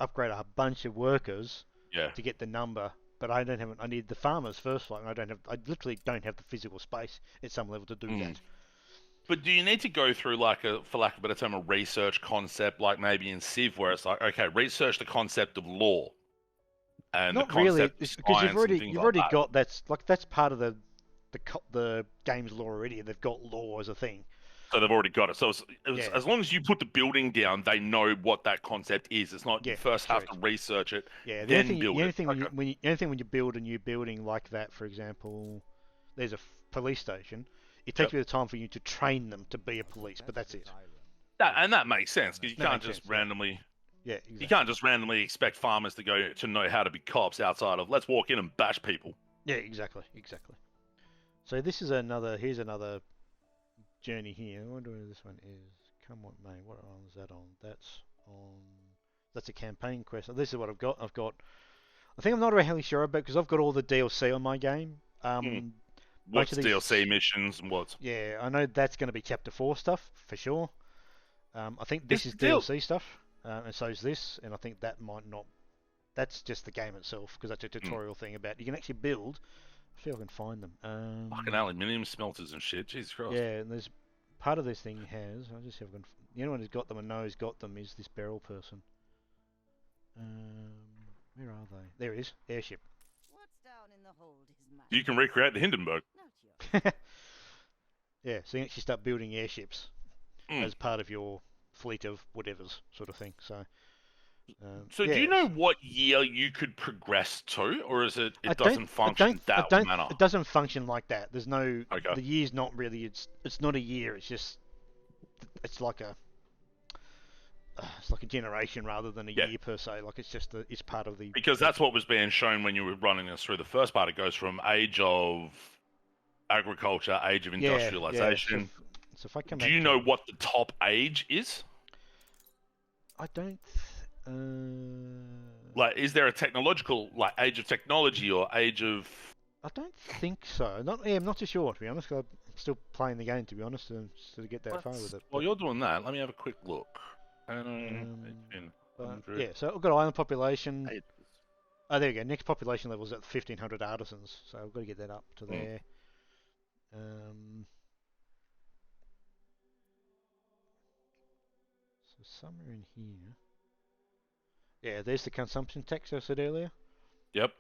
upgrade a bunch of workers
Yeah.
to get the number. But I don't have. I need the farmers first, like I literally don't have the physical space at some level to do that.
But do you need to go through like for lack of a better term, a research concept, like maybe in Civ, where it's like, okay, research the concept of law, and
Not
the
really,
concept
because
of science
you've already
and things like
already
that.
got that's part of the game's law already. They've got law as a thing.
So they've already got it. So
Yeah.
as long as you put the building down, they know what that concept is. It's not you
Yeah,
first have to
correct.
research it.
Yeah,
Then build
the only
it.
thing
Okay.
when you build a new building like that, for example, there's a police station. It takes a bit of time for you to train them to be a police, but that's it.
That makes sense because you
That
can't
makes
just
sense, yeah.
randomly.
Yeah,
You
exactly.
can't just randomly expect farmers to know how to be cops outside of let's walk in and bash people.
Yeah, exactly. So this is here's another journey here. I wonder where this one is. Come on, mate. What one is that on? That's a campaign quest. This is what I've got. I think I'm not really sure about because I've got all the DLC on my game.
What's
of these-
DLC missions and what?
Yeah, I know that's going to be Chapter 4 stuff for sure. I think this
It's
is
still-
DLC stuff, and so is this, and I think that might not. That's just the game itself because that's a tutorial thing about you can actually build. I feel I can find them.
Fucking aluminium smelters and shit. Jesus Christ.
Yeah, and there's part of this thing has. I just have. The only one who's got them and knows got them is this barrel person. Where are they? There it is. Airship.
What's down in the hold is mine.
You can recreate the Hindenburg.
Not yours.
Yeah, so you actually start building airships
Mm.
as part of your fleet of whatevers sort of thing. So.
So do you know what year you could progress to, or is it
I
doesn't
don't-
function that manner?
It doesn't function like that. There's no.
Okay.
The year's not really. It's not a year. It's just. It's like a. It's like a generation rather than a
Yeah.
year per se. Like it's just it's part of the.
Because that's what was being shown when you were running us through the first part. It goes from age of agriculture, age of
Yeah,
industrialization.
So if I come
Do
back
you
to-
know what the top age is?
I don't.
Like, is there a technological, like, age of technology or age of?
I don't think so. I'm not too sure, to be honest. 'Cause I'm still playing the game, to be honest, and sort of get that far with it.
While
But,
you're doing that, let me have a quick look.
yeah, so I've got island population.
Eight.
Oh, there we go. Next population level is at 1,500 artisans, so I've got to get that up to there. So somewhere in here. Yeah, there's the consumption tax I said earlier.
Yep.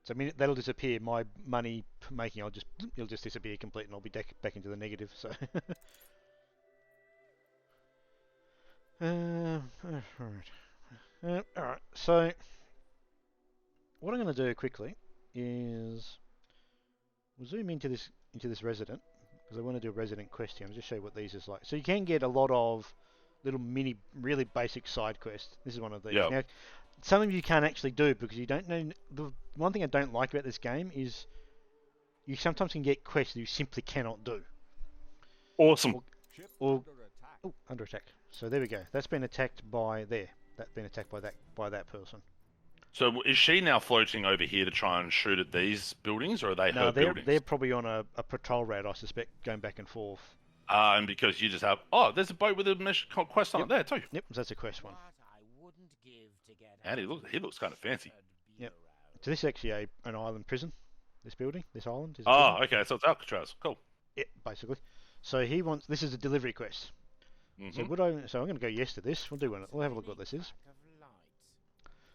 So I mean that'll disappear. My money making, it'll just disappear completely, and I'll be back into the negative. So. Alright. So what I'm going to do quickly is we'll zoom into this resident because I want to do a resident quest here. I'll just show you what these is like. So you can get a lot of little mini, really basic side quests. This is one of these.
Yep.
Now, some of you can't actually do because you don't know. The one thing I don't like about this game is you sometimes can get quests that you simply cannot do.
Awesome.
Ship
Or
under attack.
oh, under attack. So there we go. That's been attacked by there. That's been attacked by that person.
So is she now floating over here to try and shoot at these buildings, or are they
No,
her buildings?
they're probably on a patrol route, I suspect, going back and forth.
And because you just have, there's a boat with a quest on it there too.
Yep, that's a quest one.
And he looks kind of fancy.
Yep. So this is actually an island prison. This building, this island is.
Oh, okay, so it's Alcatraz. Cool.
Yeah, basically. So he wants. This is a delivery quest. So
Mm-hmm.
So I'm going to go yes to this. We'll do one. We'll have a look what this is.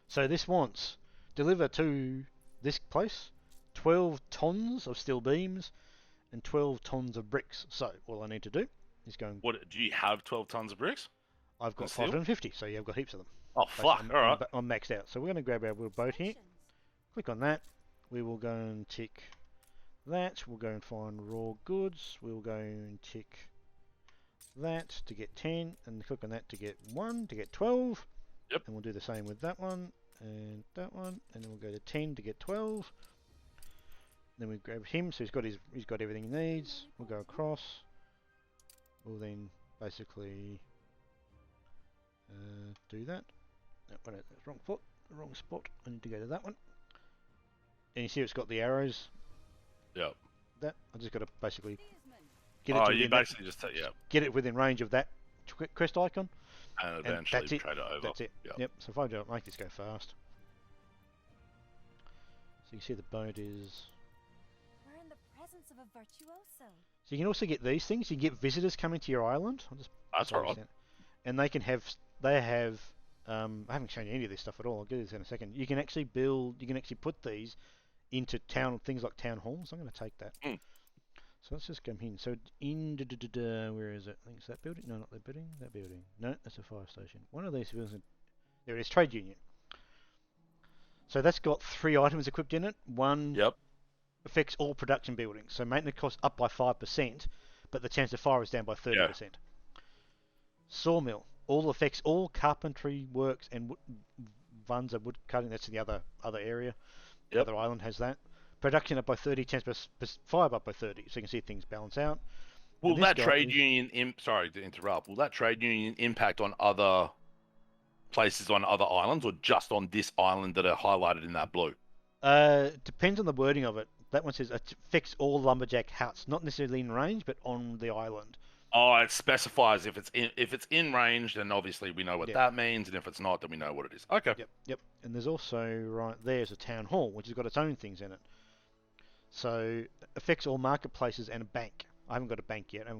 So this wants deliver to this place 12 tons of steel beams and 12 tons of bricks. So all I need to do is go.
What do you have? 12 tons of bricks?
I've got
and steel?
550. So yeah, I've got heaps of them.
Oh fuck! All right.
I'm maxed out. So we're going to grab our little boat here. Click on that. We will go and tick that. We'll go and find raw goods. We'll go and tick that to get 10, and click on that to get 1 to get 12.
Yep.
And we'll do the same with that one and that one, and then we'll go to 10 to get 12. Then we grab him, so he's got everything he needs. We'll go across. We'll then basically do that. No, wait, that's wrong spot. I need to go to that one. And you see it's got the arrows.
Yep.
That I just got to basically get it.
Oh,
to
you
within that,
basically just take,
get it within range of that quest icon.
and
And
eventually
that's it.
trade it over.
That's it.
Yep.
Yep. So if I don't make this go fast, so you see the boat is.
We're in the presence of a virtuoso.
So you can also get these things. You can get visitors coming to your island. I'll just
That's
close
alright.
that. And they have. I haven't shown you any of this stuff at all. I'll get this in a second. You can actually put these into things like town halls. I'm going to take that.
Mm.
So let's just come in. So where is it? I think it's that building. No, not that building. That building. No, that's a fire station. One of these buildings. There it is. Trade union. So that's got 3 items equipped in it. One
Yep.
affects all production buildings. So maintenance costs up by 5%, but the chance of fire is down by 30%. Sawmill. All affects all carpentry works and Vanza wood cutting. That's in the other area. The
Yep.
other island has that. Production up by 30, chance of fire up by 30. So you can see things balance out.
Will
And this
that
guy
trade
is-
union? Sorry to interrupt. Will that trade union impact on other places on other islands, or just on this island that are highlighted in that blue?
Depends on the wording of it. That one says it affects all lumberjack huts, not necessarily in range, but on the island.
Oh, it specifies if it's in range, then obviously we know what
Yeah.
that means, and if it's not, then we know what it is. Okay.
Yep. And there's also right there's a town hall, which has got its own things in it. So affects all marketplaces and a bank. I haven't got a bank yet. I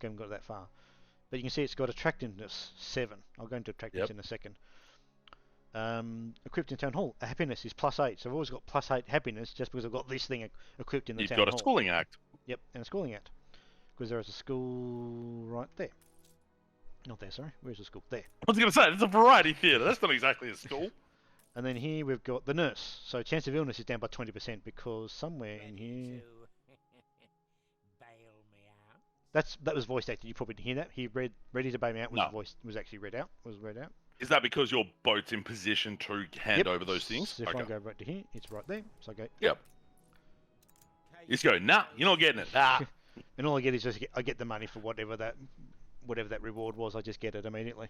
haven't got that far. But you can see it's got attractiveness 7. I'll go into attractiveness
Yep.
in a second. Equipped in town hall, happiness is +8. So I've always got +8 happiness just because I've got this thing equipped in the
You've
town
got a
hall.
schooling act.
Yep, and a schooling act. Because there is a school right there. Not there, sorry. Where's the school? There.
I was going to say, it's a variety theatre. That's not exactly a school.
And then here we've got the nurse. So chance of illness is down by 20% because somewhere in here...
Bail me out.
That was voice acted. You probably didn't hear that. He ready to bail me out was
No.
was actually read out.
Is that because your boat's in position to hand
Yep.
over those things?
So if I
Okay.
go right to here, it's right there. So I go.
Yep. You just go, nah, you're not getting it. Ah.
And all I get is I get the money for whatever that reward was. I just get it immediately.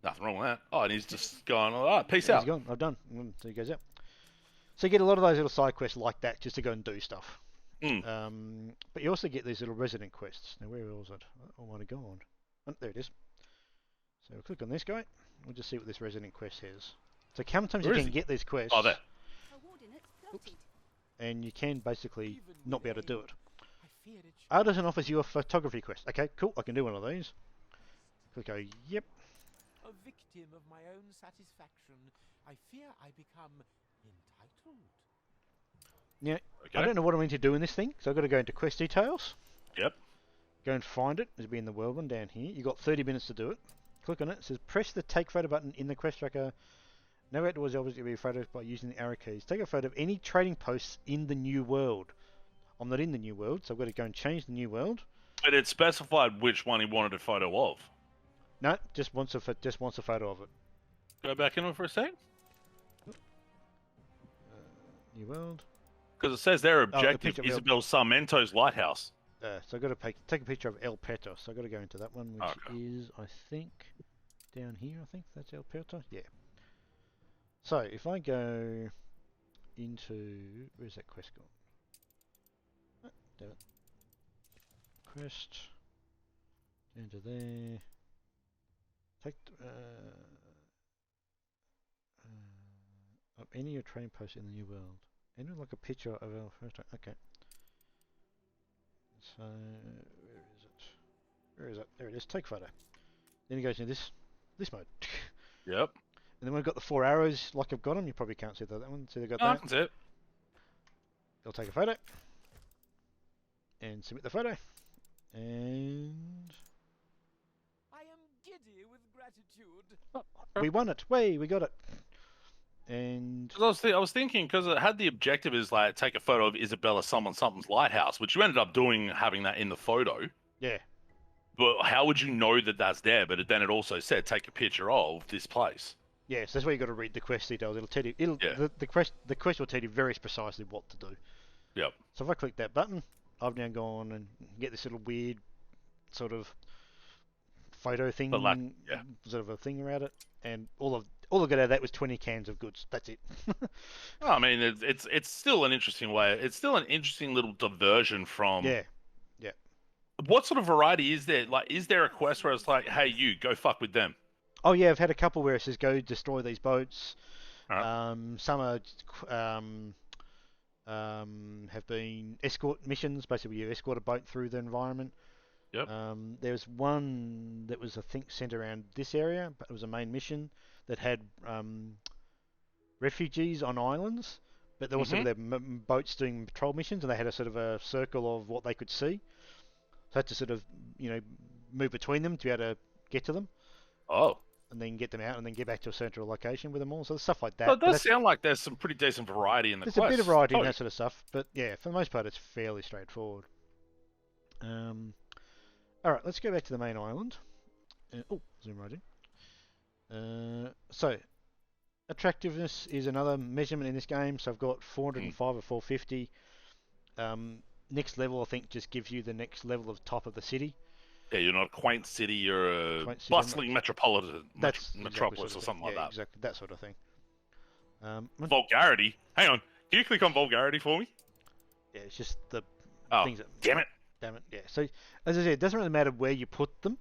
Nothing wrong with that. Oh, and he's just going, all right, peace
He's
out.
gone. I've done. So he goes out. So you get a lot of those little side quests like that just to go and do stuff. But you also get these little resident quests. Now, where was it? Oh, might have gone. Oh, there it is. So we'll click on this guy. We'll just see what this resident quest has. So sometimes
Where
you
is
can
he?
get these quests.
Oh, there.
And you can basically not be able to do it.
I fear it should
Artisan offers you a photography quest. Okay, cool. I can do one of these. Click go. Yep.
a victim of my own satisfaction. I fear I become entitled.
Yeah.
Okay.
I don't know what I'm meant to do in this thing, so I've got to go into quest details.
Yep.
Go and find it. It'll be in the world one down here. You've got 30 minutes to do it. Click on it. It says press the take photo button in the quest tracker. Navigate towards the obviously be photos by using the arrow keys. Take a photo of any trading posts in the new world. I'm not in the new world, so I've got to go and change the new world.
But it specified which one he wanted a photo of.
No, just wants a photo of it.
Go back into it for a sec.
New world.
Because it says their objective,
picture of
Isabel Sarmento's lighthouse.
So I've got to take a picture of El Peto. So I've got to go into that one, which
Okay.
is, I think, down here. I think that's El Peto. Yeah. So if I go into, where's that quest gone? Oh, damn it. Quest. Into there. Take up any of your train posts in the new world. Enter like a picture of El Peto. Okay. So where is it? Where is it? There it is. Take photo. Then it goes into this mode.
Yep.
And then we've got the 4 arrows like I've got them. You probably can't see that one. See they've got
Oh, I
that.
can see it.
They'll take a photo and submit the photo. And
I am giddy with gratitude.
we won it. Way, we got it. And
'Cause I was thinking, because it had the objective is like take a photo of Isabella something's lighthouse, which you ended up doing, having that in the photo.
yeah,
But how would you know that that's there? But then it also said take a picture of this place.
yeah. So that's where you got to read the quest details. It'll tell you.
Yeah.
The quest will tell you very precisely what to do.
Yep.
So if I click that button, I've now gone and get this little weird sort of photo thing,
But like, yeah.
sort of a thing around it, and all I got out of that was 20 cans of goods. That's it.
I mean, it's still an interesting way. It's still an interesting little diversion from.
Yeah.
What sort of variety is there? Like, is there a quest where it's like, hey, you go fuck with them?
Oh yeah, I've had a couple where it says go destroy these boats.
Alright.
Some are have been escort missions. Basically, you escort a boat through the environment.
Yep.
There's one that was, I think, centered around this area, but it was a main mission that had refugees on islands, but there also
Mhm.
their boats doing patrol missions, and they had a sort of a circle of what they could see. So I had to sort of, move between them to be able to get to them,
Oh.
and then get them out, and then get back to a central location with them all. So stuff like that.
So it
But
does
that's-
sound like there's some pretty decent variety in the
there's
quest.
a bit of variety in
Totally.
that sort of stuff, but yeah, for the most part, it's fairly straightforward. All right, let's go back to the main island. Zoom right in. So, attractiveness is another measurement in this game. So I've got 405 or 450. Next level, I think, just gives you the next level of top of the city.
Yeah, you're not a quaint city, you're a
Quaint city,
bustling metropolitan
That's exactly
metropolis
sort
or
of
something
thing.
like
Yeah,
that.
exactly that sort of thing.
Vulgarity? Hang on. Can you click on vulgarity for me?
Yeah, it's just the
Oh,
things that.
damn it.
Damn it, yeah. So, as I said, it doesn't really matter where you put them.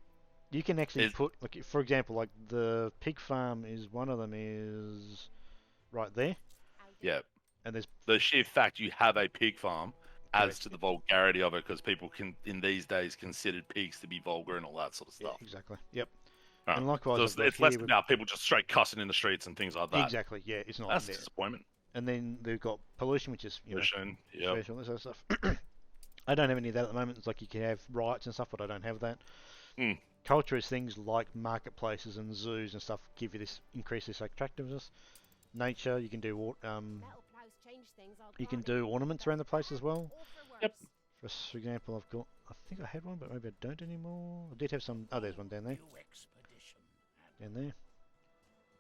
You can actually put, like, for example, like the pig farm is one of them is right there,
Yeah.
and there's
The sheer fact you have a pig farm adds
Correct.
to the vulgarity of it, because people can, in these days, considered pigs to be vulgar and all that sort of
yeah,
stuff.
exactly, yep.
Right.
And likewise,
So
I've got
it's less
here with-
about people just straight cussing in the streets and things like that.
exactly, yeah, it's not
That's a
there.
disappointment.
And then they've got pollution, which is
Pollution, yep.
special, that sort of stuff. I don't have any of that at the moment. It's like you can have riots and stuff, but I don't have that.
Mm.
Culture is things like marketplaces and zoos and stuff give you this increase this attractiveness. Nature, you can do you can do ornaments around the place as well.
Yep.
For example, I think I had one, but maybe I don't anymore. I did have some. Oh, there's one down there.
New expedition.
Down there.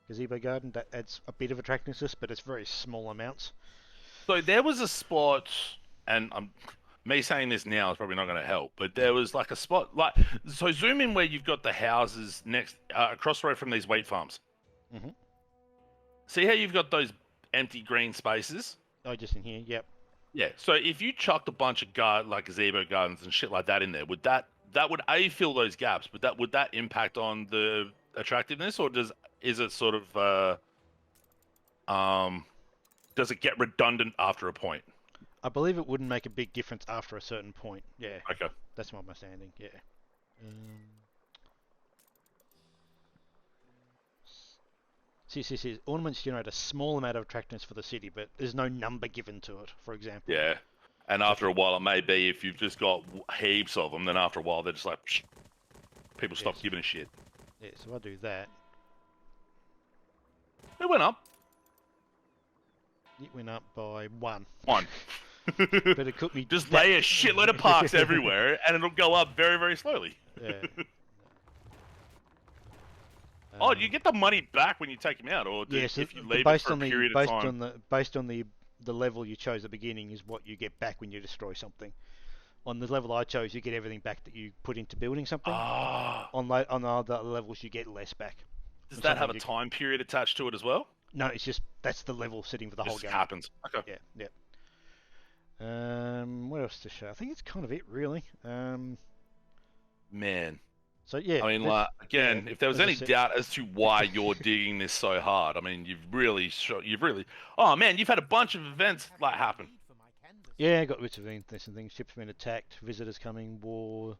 Gazebo garden, that adds a bit of attractiveness, but it's very small amounts.
So there was a spot, and me saying this now is probably not going to help, but there was like a spot, like, so zoom in where you've got the houses next, across the road from these wheat farms.
Mhm.
See how you've got those empty green spaces?
Oh, just in here. Yep.
Yeah. So if you chucked a bunch of like gazebo gardens and shit like that in there, would that would A, fill those gaps, but would that impact on the attractiveness, or is it sort of does it get redundant after a point?
I believe it wouldn't make a big difference after a certain point. Yeah.
Okay.
That's my understanding. Yeah. See, ornaments generate a small amount of attractiveness for the city, but there's no number given to it, for example.
Yeah. And after a while, it may be if you've just got heaps of them, then after a while, they're just like, psh, people stop giving a shit.
Yeah, so I'll do that.
It went up.
It went up by 1.
1.
But it took me...
Just lay a shitload of parks everywhere, and it'll go up very, very slowly.
Yeah.
Oh, do you get the money back when you take them out, or
yes,
if you leave it for a period of
based
time?
Based on the level you chose at the beginning is what you get back when you destroy something. On the level I chose, you get everything back that you put into building something.
Ah.
On the other levels, you get less back.
Does that have a time period attached to it as well?
No, it's just that's the level setting for the whole game.
It happens. Okay.
Yeah. What else to show? I think it's kind of it, really.
Man.
So yeah.
I mean, like, again, if there was any doubt as to why you're digging this so hard, I mean, you've really. Oh man, you've had a bunch of events like happen.
Yeah, got bits of this and things. Ships been attacked, visitors coming, war.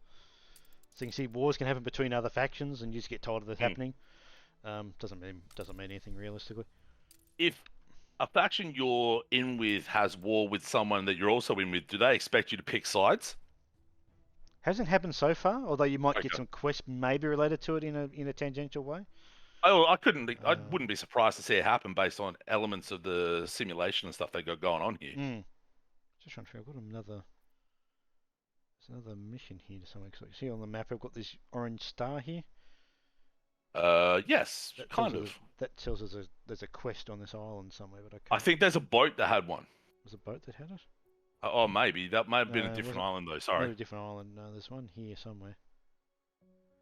So you can see wars can happen between other factions, and you just get told of it happening. Doesn't mean anything realistically.
If a faction you're in with has war with someone that you're also in with, do they expect you to pick sides?
Hasn't happened so far, although you might get some quests maybe related to it in a tangential way.
Oh, I wouldn't be surprised to see it happen based on elements of the simulation and stuff they got going on here.
Just trying to figure. I've got there's another mission here to somewhere. So you see on the map, I've got this orange star here.
Yes, kind of.
That tells us there's a quest on this island somewhere, but
I think there's a boat that had one.
Was a boat that had it?
Oh, maybe that might have been a different island though. Sorry,
a different island. No, there's one here somewhere.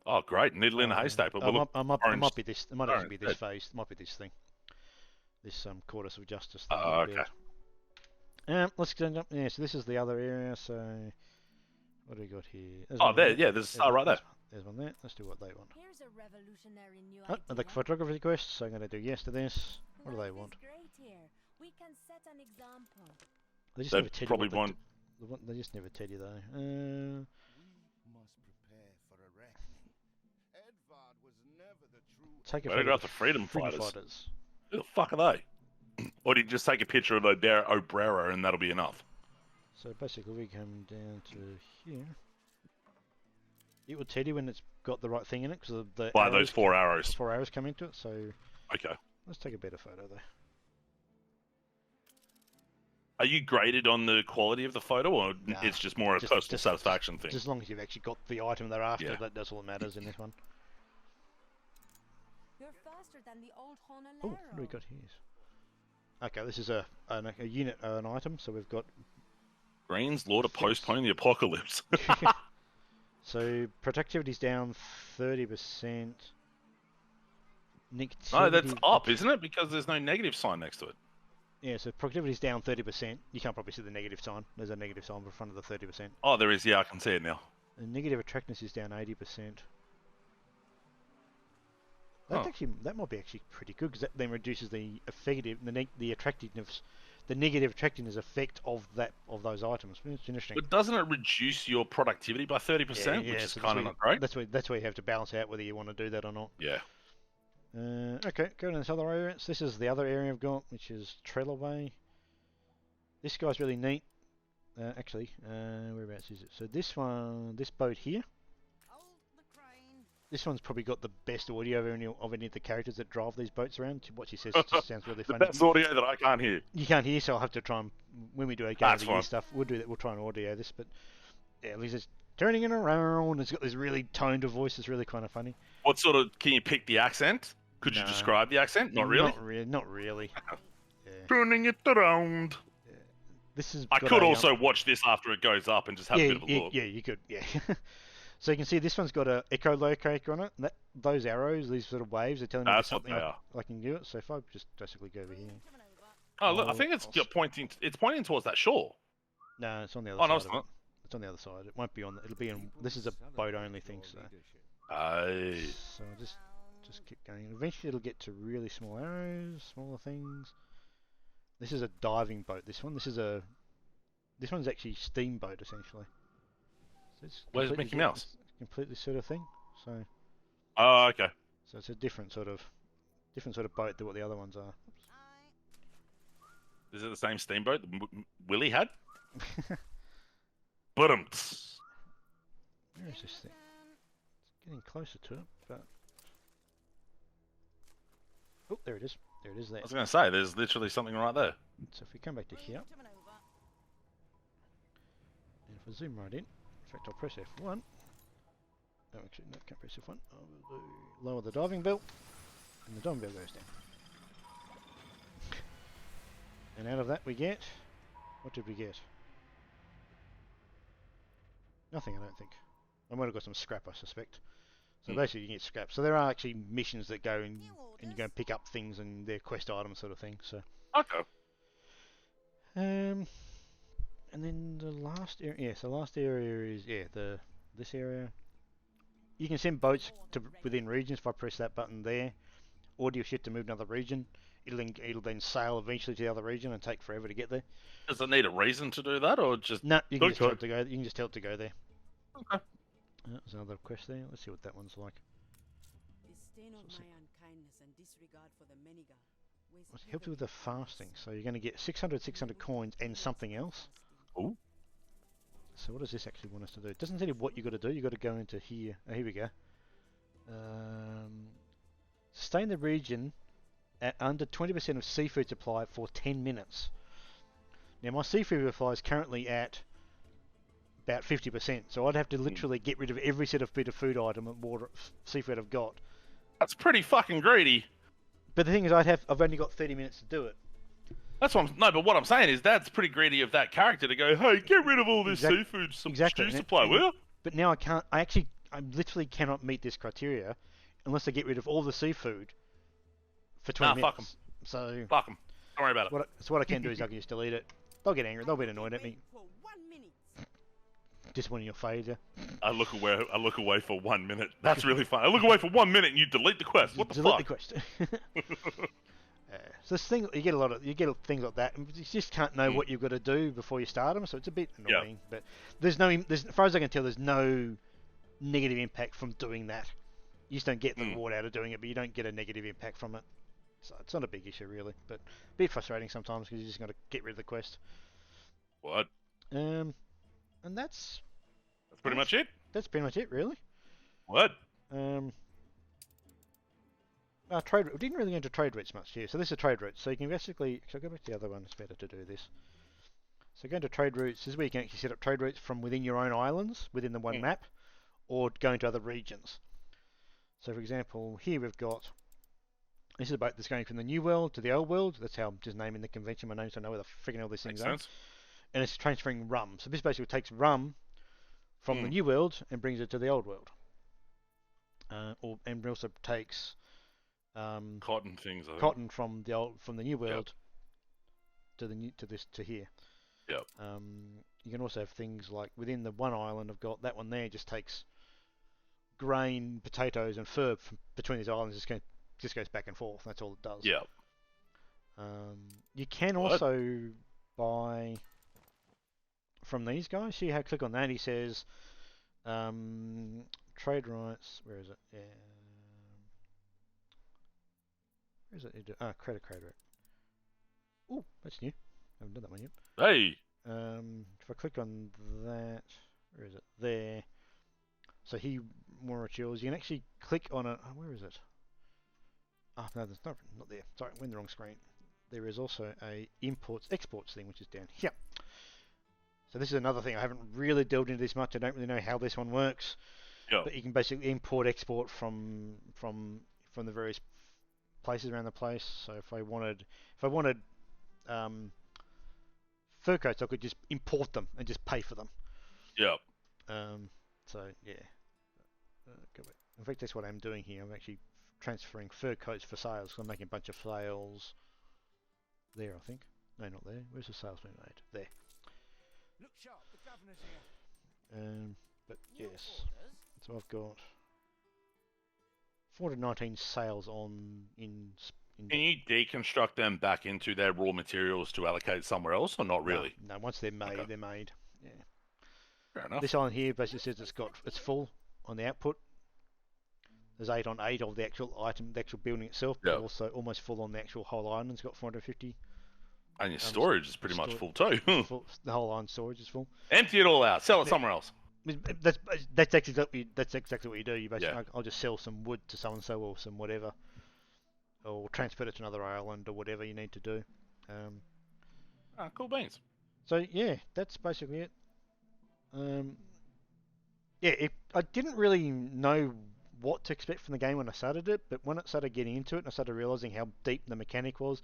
Oh, great! Needle in a haystack. But
it might be this. It might actually be this phase. It might be this thing. This Quartus of Justice thing.
Oh, okay.
Let's get up. Yeah, so this is the other area. So what do we got here?
There's a star right there.
There's one there. Let's do what they want.
Here's a revolutionary new
I'd like photography quests, so I'm going to do yes to this. What do they want?
We can set an example.
They just never tell
probably
you
want.
They just never tell you though.
We must prepare for a reckoning. Edvard was never the true.
Take a
Where
photo
got
of
the freedom fighters?
fighters.
Who the fuck are they? Or do you just take a picture of Obrera and that'll be enough?
So basically, we come down to here. It will tell you when it's got the right thing in it because of the
By those 4 arrows.
4 arrows come into it. So
okay.
Let's take a better photo though.
Are you graded on the quality of the photo, or it's just more a personal satisfaction thing?
Just as long as you've actually got the item they're after,
Yeah.
that's all that matters in this one.
You're faster than the old
Oh, what do we got here? Okay, this is a unit, an item. So we've got
Green's Lord of Postpone the Apocalypse.
so productivity's down 30%.
No, that's up, isn't it? Because there's no negative sign next to it.
Yeah, so productivity's down 30%. You can't probably see the negative sign. There's a negative sign in front of the 30%.
Oh, there is. Yeah, I can see it now.
And negative attractiveness is down 80%. That might be actually pretty good because that then reduces the attractiveness, the negative attractiveness effect of those items. It's interesting.
But doesn't it reduce your productivity by 30%, which is kind of not great?
That's where you have to balance out whether you want to do that or not.
Yeah.
Okay, go to this other area. So this is the other area I've got, which is Trellaway. This guy's really neat. Actually, whereabouts is it? So this boat here. This one's probably got the best audio of any of the characters that drive these boats around. What she says just sounds really funny.
The best audio that I can't hear.
You can't hear, so I'll have to try and, when we do a game of the year stuff, we'll do that. We'll try and audio this, but yeah, at least it's turning it around. It's got this really toned voice. It's really kind of funny.
What sort of? Can you pick the accent? Could you describe the accent? Not really.
Not really. Yeah.
Turning it around.
This is
I
got
could
a,
also watch this after it goes up and just have a bit of a look.
yeah, you could, yeah. So you can see this one's got a echolocator on it. Those arrows, these sort of waves, are telling me there's
That's what
something
they are.
I can do it. So if I just basically go over here.
Oh, look, I
I'll-
think it's
I'll
pointing. It's pointing towards that shore.
No, it's on the other
Oh,
side
no, it's
of
not.
it. It's on the other side. It won't be on. It'll be in. This is a boat only thing, so.
Aye.
So I'll just keep going. Eventually, it'll get to really small arrows, smaller things. This is a diving boat. This one. This one's actually steamboat essentially. So it's
Where's
completely
Mickey Mouse?
it's completely sort of thing. So
Oh, okay.
it's a different sort of boat than what the other ones are.
Is it the same steamboat that Willie had?
Oops.
But
Where is this thing? It's getting closer to it, but oh, there it is. There it is. There.
I was going to say, there's literally something right there.
So if we come back to here, and if I zoom right in, in fact I'll press F1. Oh, actually, no, can't press F1. I'll do lower the diving bell, and the diving bell goes down. And out of that we get, what did we get? Nothing, I don't think. I might have got some scrap, I suspect. So basically you get scrap. So there are actually missions that go and you go and pick up things and they're quest items sort of thing. So.
Okay.
And then the last area, yes, the last area is this area. You can send boats to within regions if I press that button there, or do you shift to move another region? It'll then sail eventually to the other region and take forever to get there.
Does it need a reason to do that, or just
No, you can just tell
Okay.
it to go. You can just tell it to go there.
Okay.
There's another quest there. Let's see what that one's like.
The stain of my unkindness and disregard for the Meniga weighs
Let's help you with
heavily
the fasting. So you're going to get 600 coins and something else.
Ooh.
So what does this actually want us to do? It doesn't tell you what you got to do. You got to go into here. Oh, here we go. Stay in the region at under 20% of seafood supply for 10 minutes. Now my seafood supply is currently at about 50%, so I'd have to literally get rid of every bit of food item and water seafood I've got.
That's pretty fucking greedy.
But the thing is, I've only got 30 minutes to do it.
That's what but what I'm saying is that's pretty greedy of that character to go, hey, get rid of all this seafood
Exactly.
stew supply, will you?
But now I literally cannot meet this criteria unless I get rid of all the seafood for 20 minutes.
Fuck 'em.
So
Fuck them. Don't worry about it.
what I can do is I can just delete it. They'll get angry. They'll be annoyed at me.
for 1 minute.
Disappointing your failure.
I look away for 1 minute. That's really fun. I look away for 1 minute and you delete the quest. What the
Delete
fuck?
the quest. So this thing, you get things like that, and you just can't know what you've got to do before you start them. So it's a bit annoying. But there's as far as I can tell, there's no negative impact from doing that. You just don't get the reward out of doing it, but you don't get a negative impact from it. So it's not a big issue really, but a bit frustrating sometimes because you just got to get rid of the quest.
What?
And that's
Pretty much it?
That's pretty much it, really.
What?
Trade. We didn't really go into trade routes much here. So this is a trade route. So you can basically. So go back to the other one. It's better to do this. So go into trade routes. This is where you can actually set up trade routes from within your own islands, within the one map, or go into other regions. So for example, here we've got. This is a boat that's going from the new world to the old world. That's how I'm just naming the convention my name, so I know where the freaking all these things
Makes
are.
sense.
And it's transferring rum. So this basically takes rum from the new world and brings it to the old world. And also takes
Cotton things, I think.
cotton from the new world to here.
Yep.
You can also have things like within the one island I've got that one there just takes grain, potatoes, and fur from between these islands. Just goes back and forth. That's all it does.
Yep.
You can also buy from these guys. See how I click on that? He says trade rights. Where is it? Where is it? Credit rate. Oh, that's new. I haven't done that one yet.
Hey.
If I click on that, where is it? There. So more yours. You can actually click on it. Oh, where is it? Oh no, there's not there. Sorry, I'm in the wrong screen. There is also a exports thing which is down here. So this is another thing. I haven't really delved into this much. I don't really know how this one works.
Yep.
But you can basically export from the various places around the place. So if I wanted fur coats, I could just import them and just pay for them.
Yep.
So yeah. Go back. In fact, that's what I'm doing here. I'm actually transferring fur coats for sales. So I'm making a bunch of sales there, I think. No, not there. Where's the sales being made? There.
Look sharp, the governor's here.
But
New
yes.
orders?
So I've got 419 sales in
Can you deconstruct them back into their raw materials to allocate somewhere else, or not really?
No, once they're made,
Okay.
they're made. Yeah.
Fair enough.
This island here basically says it's full on the output. There's 8 on 8 of the actual item, the actual building itself, but
Yep.
also almost full on the actual whole island. It's got 450.
And your storage is pretty much full too.
Full, the whole island storage is full.
Empty it all out. Sell it somewhere else.
That's exactly what you do. You basically,
Yeah.
I'll just sell some wood to so and so or some whatever, or transport it to another island or whatever you need to do.
Cool beans.
So yeah, that's basically it. I didn't really know what to expect from the game when I started it, but when I started getting into it and I started realizing how deep the mechanic was,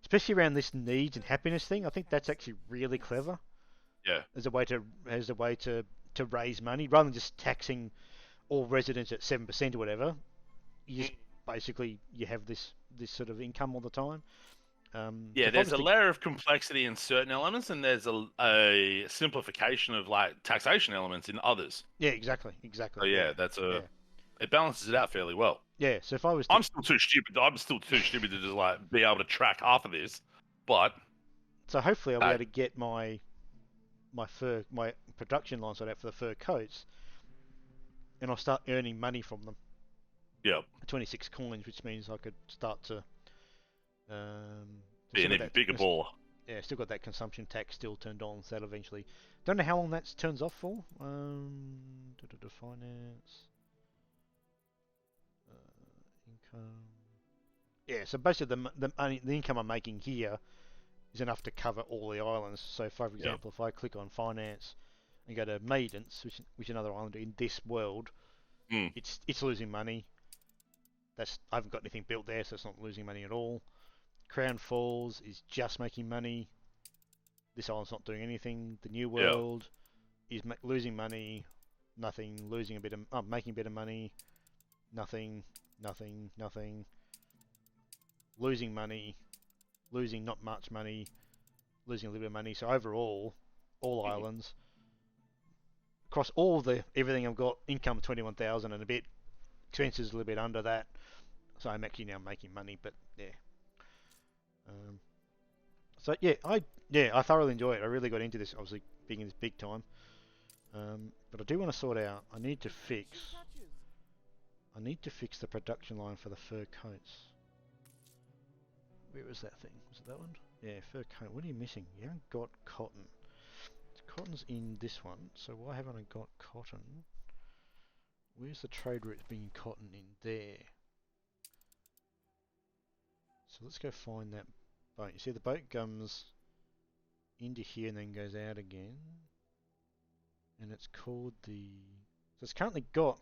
especially around this needs and happiness thing, I think that's actually really clever.
Yeah.
As a way to raise money rather than just taxing all residents at 7% or whatever. You just basically you have this sort of income all the time.
Yeah, there's a layer of complexity in certain elements, and there's a simplification of like taxation elements in others.
Yeah, exactly.
So yeah, it balances it out fairly well.
Yeah, so if I was,
I'm still too stupid to just like be able to track half of this, but
so hopefully I'll be able to get my production line sorted out for the fur coats, and I'll start earning money from them.
Yeah.
26 coins, which means I could start to
be an even bigger baller.
Yeah, still got that consumption tax still turned on, so that'll eventually. Don't know how long that turns off for. Finance, income. Yeah, so basically the income I'm making here is enough to cover all the islands. So, for example, if I click on finance and go to Maidens, which is another island in this world, it's losing money. I haven't got anything built there, so it's not losing money at all. Crown Falls is just making money. This island's not doing anything. The New World is losing money. Nothing. Losing a bit of making a bit of money. Nothing. Losing money. Losing not much money. Losing a little bit of money. So overall, all islands across everything I've got, income 21,000 and a bit. Expenses a little bit under that. So I'm actually now making money, but yeah. So yeah, I thoroughly enjoy it. I really got into this, obviously being in this big time. But I do want to sort out. I need to fix the production line for the fur coats. Where was that thing? Was it that one? Yeah, fur coat. What are you missing? You haven't got cotton. Cotton's in this one. So why haven't I got cotton? Where's the trade routes being cotton in there? So let's go find that boat. You see the boat comes into here and then goes out again. And it's called so it's currently got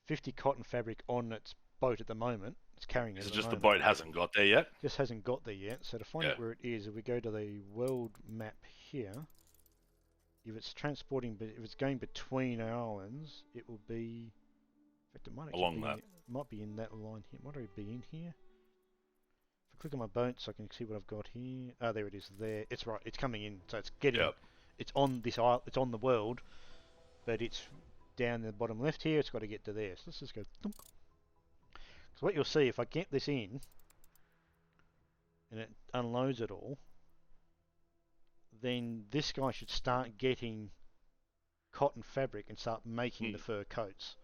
50 cotton fabric on its boat at the moment. It's carrying it.
It's just the boat hasn't got there yet.
Just hasn't got there yet. So to find out where it is, if we go to the world map here, if it's transporting, if it's going between islands, it will be. In fact, it might
along that.
Might be in that line here. Might already be in here. If I click on my boat, so I can see what I've got here. Oh, there it is. There, it's right. It's coming in. So it's getting.
Yep.
It's on this isle. It's on the world, but it's down in the bottom left here. It's got to get to there. So let's just go. So what you'll see if I get this in, and it unloads it all, then this guy should start getting cotton fabric and start making the fur coats.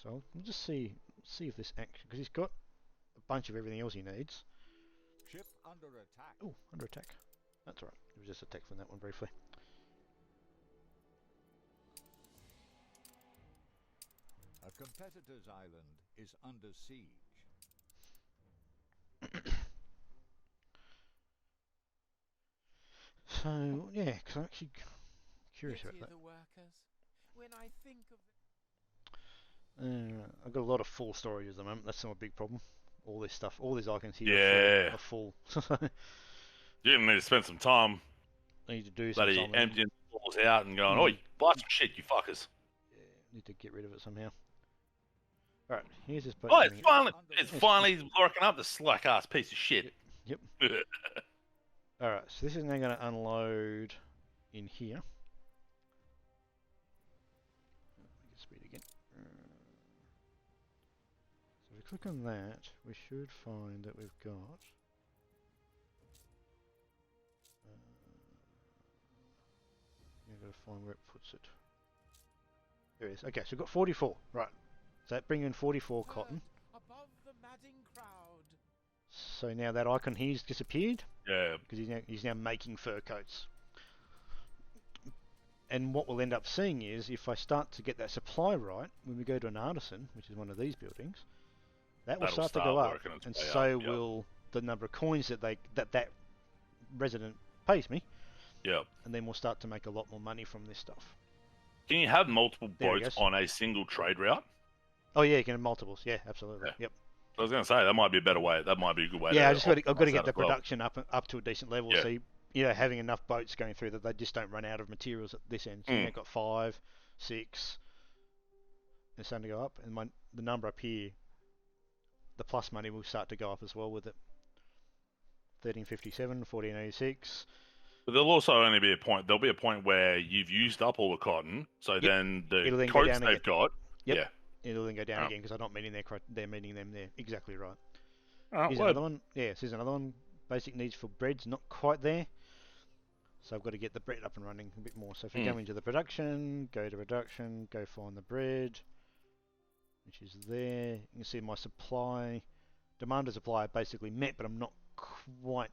So we'll just see if this actually, because he's got a bunch of everything else he needs.
Ship under attack.
Oh, under attack. That's all right. It was just a text from that one briefly.
A competitor's island is under siege.
So yeah, because I'm actually curious about that.
The workers. When I think of
I've got a lot of full storage at the moment. That's not a big problem. All this stuff, all these icons here are full.
You're gonna need to spend some time
I need to do some
bloody
time.
emptying the balls out and going,
Mm.
oi, blast some shit, you fuckers.
Yeah, need to get rid of it somehow. Alright, here's this boat.
Oh,
coming in.
it's finally working up, the slack ass piece of shit.
Yep. Alright, so this is now going to unload in here. Get speed again. So if we click on that, we should find that we've got... I've got to find where it puts it. There it is. Okay, so we've got 44. Right. So that brings in 44 cotton.
Above the madding crowd.
So now that icon here's disappeared.
Yeah.
Because he's now making fur coats. And what we'll end up seeing is, if I start to get that supply right, when we go to an artisan, which is one of these buildings, that will
That'll
start to go up,
working its
and
way
so
up, yep.
will the number of coins that resident pays me,
Yeah.
and then we'll start to make a lot more money from this stuff.
Can you have multiple
There it
boats
goes.
on a single trade route?
Oh yeah, you can have multiples. Yeah, absolutely.
Yeah.
Yep.
I was going to say, that might be a better way. That might be a good way
Yeah,
to
I've got to
optimize
get
that
the
as well.
production up to a decent level.
Yeah.
So having enough boats going through that they just don't run out of materials at this end. So you've got 5, 6. It's starting to go up, and the number up here, the plus money will start to go up as well with it. 1357, 1486.
But there'll also only be a point. There'll be a point where you've used up all the cotton, so then the
It'll then go
coats
down
they've
again.
got.
Yep.
Yeah.
It'll then go down
Oh.
again because I'm not meeting they're meeting them there. Exactly right.
Oh,
Here's another one. Yeah, here's another one. Basic needs for bread's not quite there. So I've got to get the bread up and running a bit more. So if we go into the production, go to production, go find the bread, which is there. You can see my supply, demand and supply are basically met, but I'm not quite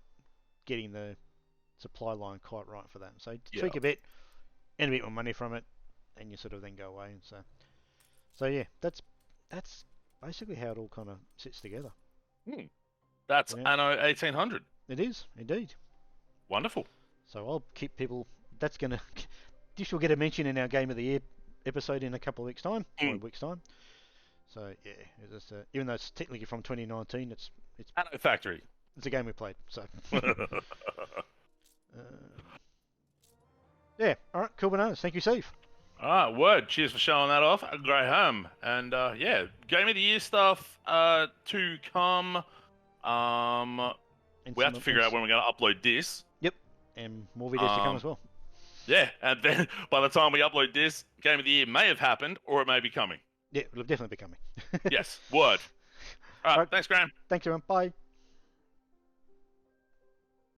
getting the supply line quite right for that. So tweak a bit, and a bit more money from it, and you sort of then go away. And so yeah, that's basically how it all kind of sits together.
That's
Yeah.
Anno 1800.
It is indeed.
Wonderful.
So I'll keep people. That's gonna. This will get a mention in our Game of the Year episode in a couple of weeks' time, or a week's time. So yeah, it's even though it's technically from 2019, it's
Anno Factory.
it's a game we played. So yeah, all right, cool bananas. Thank you, Steve.
Alright, word. Cheers for showing that off. Great home. And yeah, Game of the Year stuff to come.
And
We have to figure out when we're going to upload this.
Yep, and more videos to come as well.
Yeah, and then by the time we upload this, Game of the Year may have happened, or it may be coming.
Yeah, it'll definitely be coming.
Yes, word. Alright,
Alright.
thanks, Graham.
Thanks, everyone. Bye.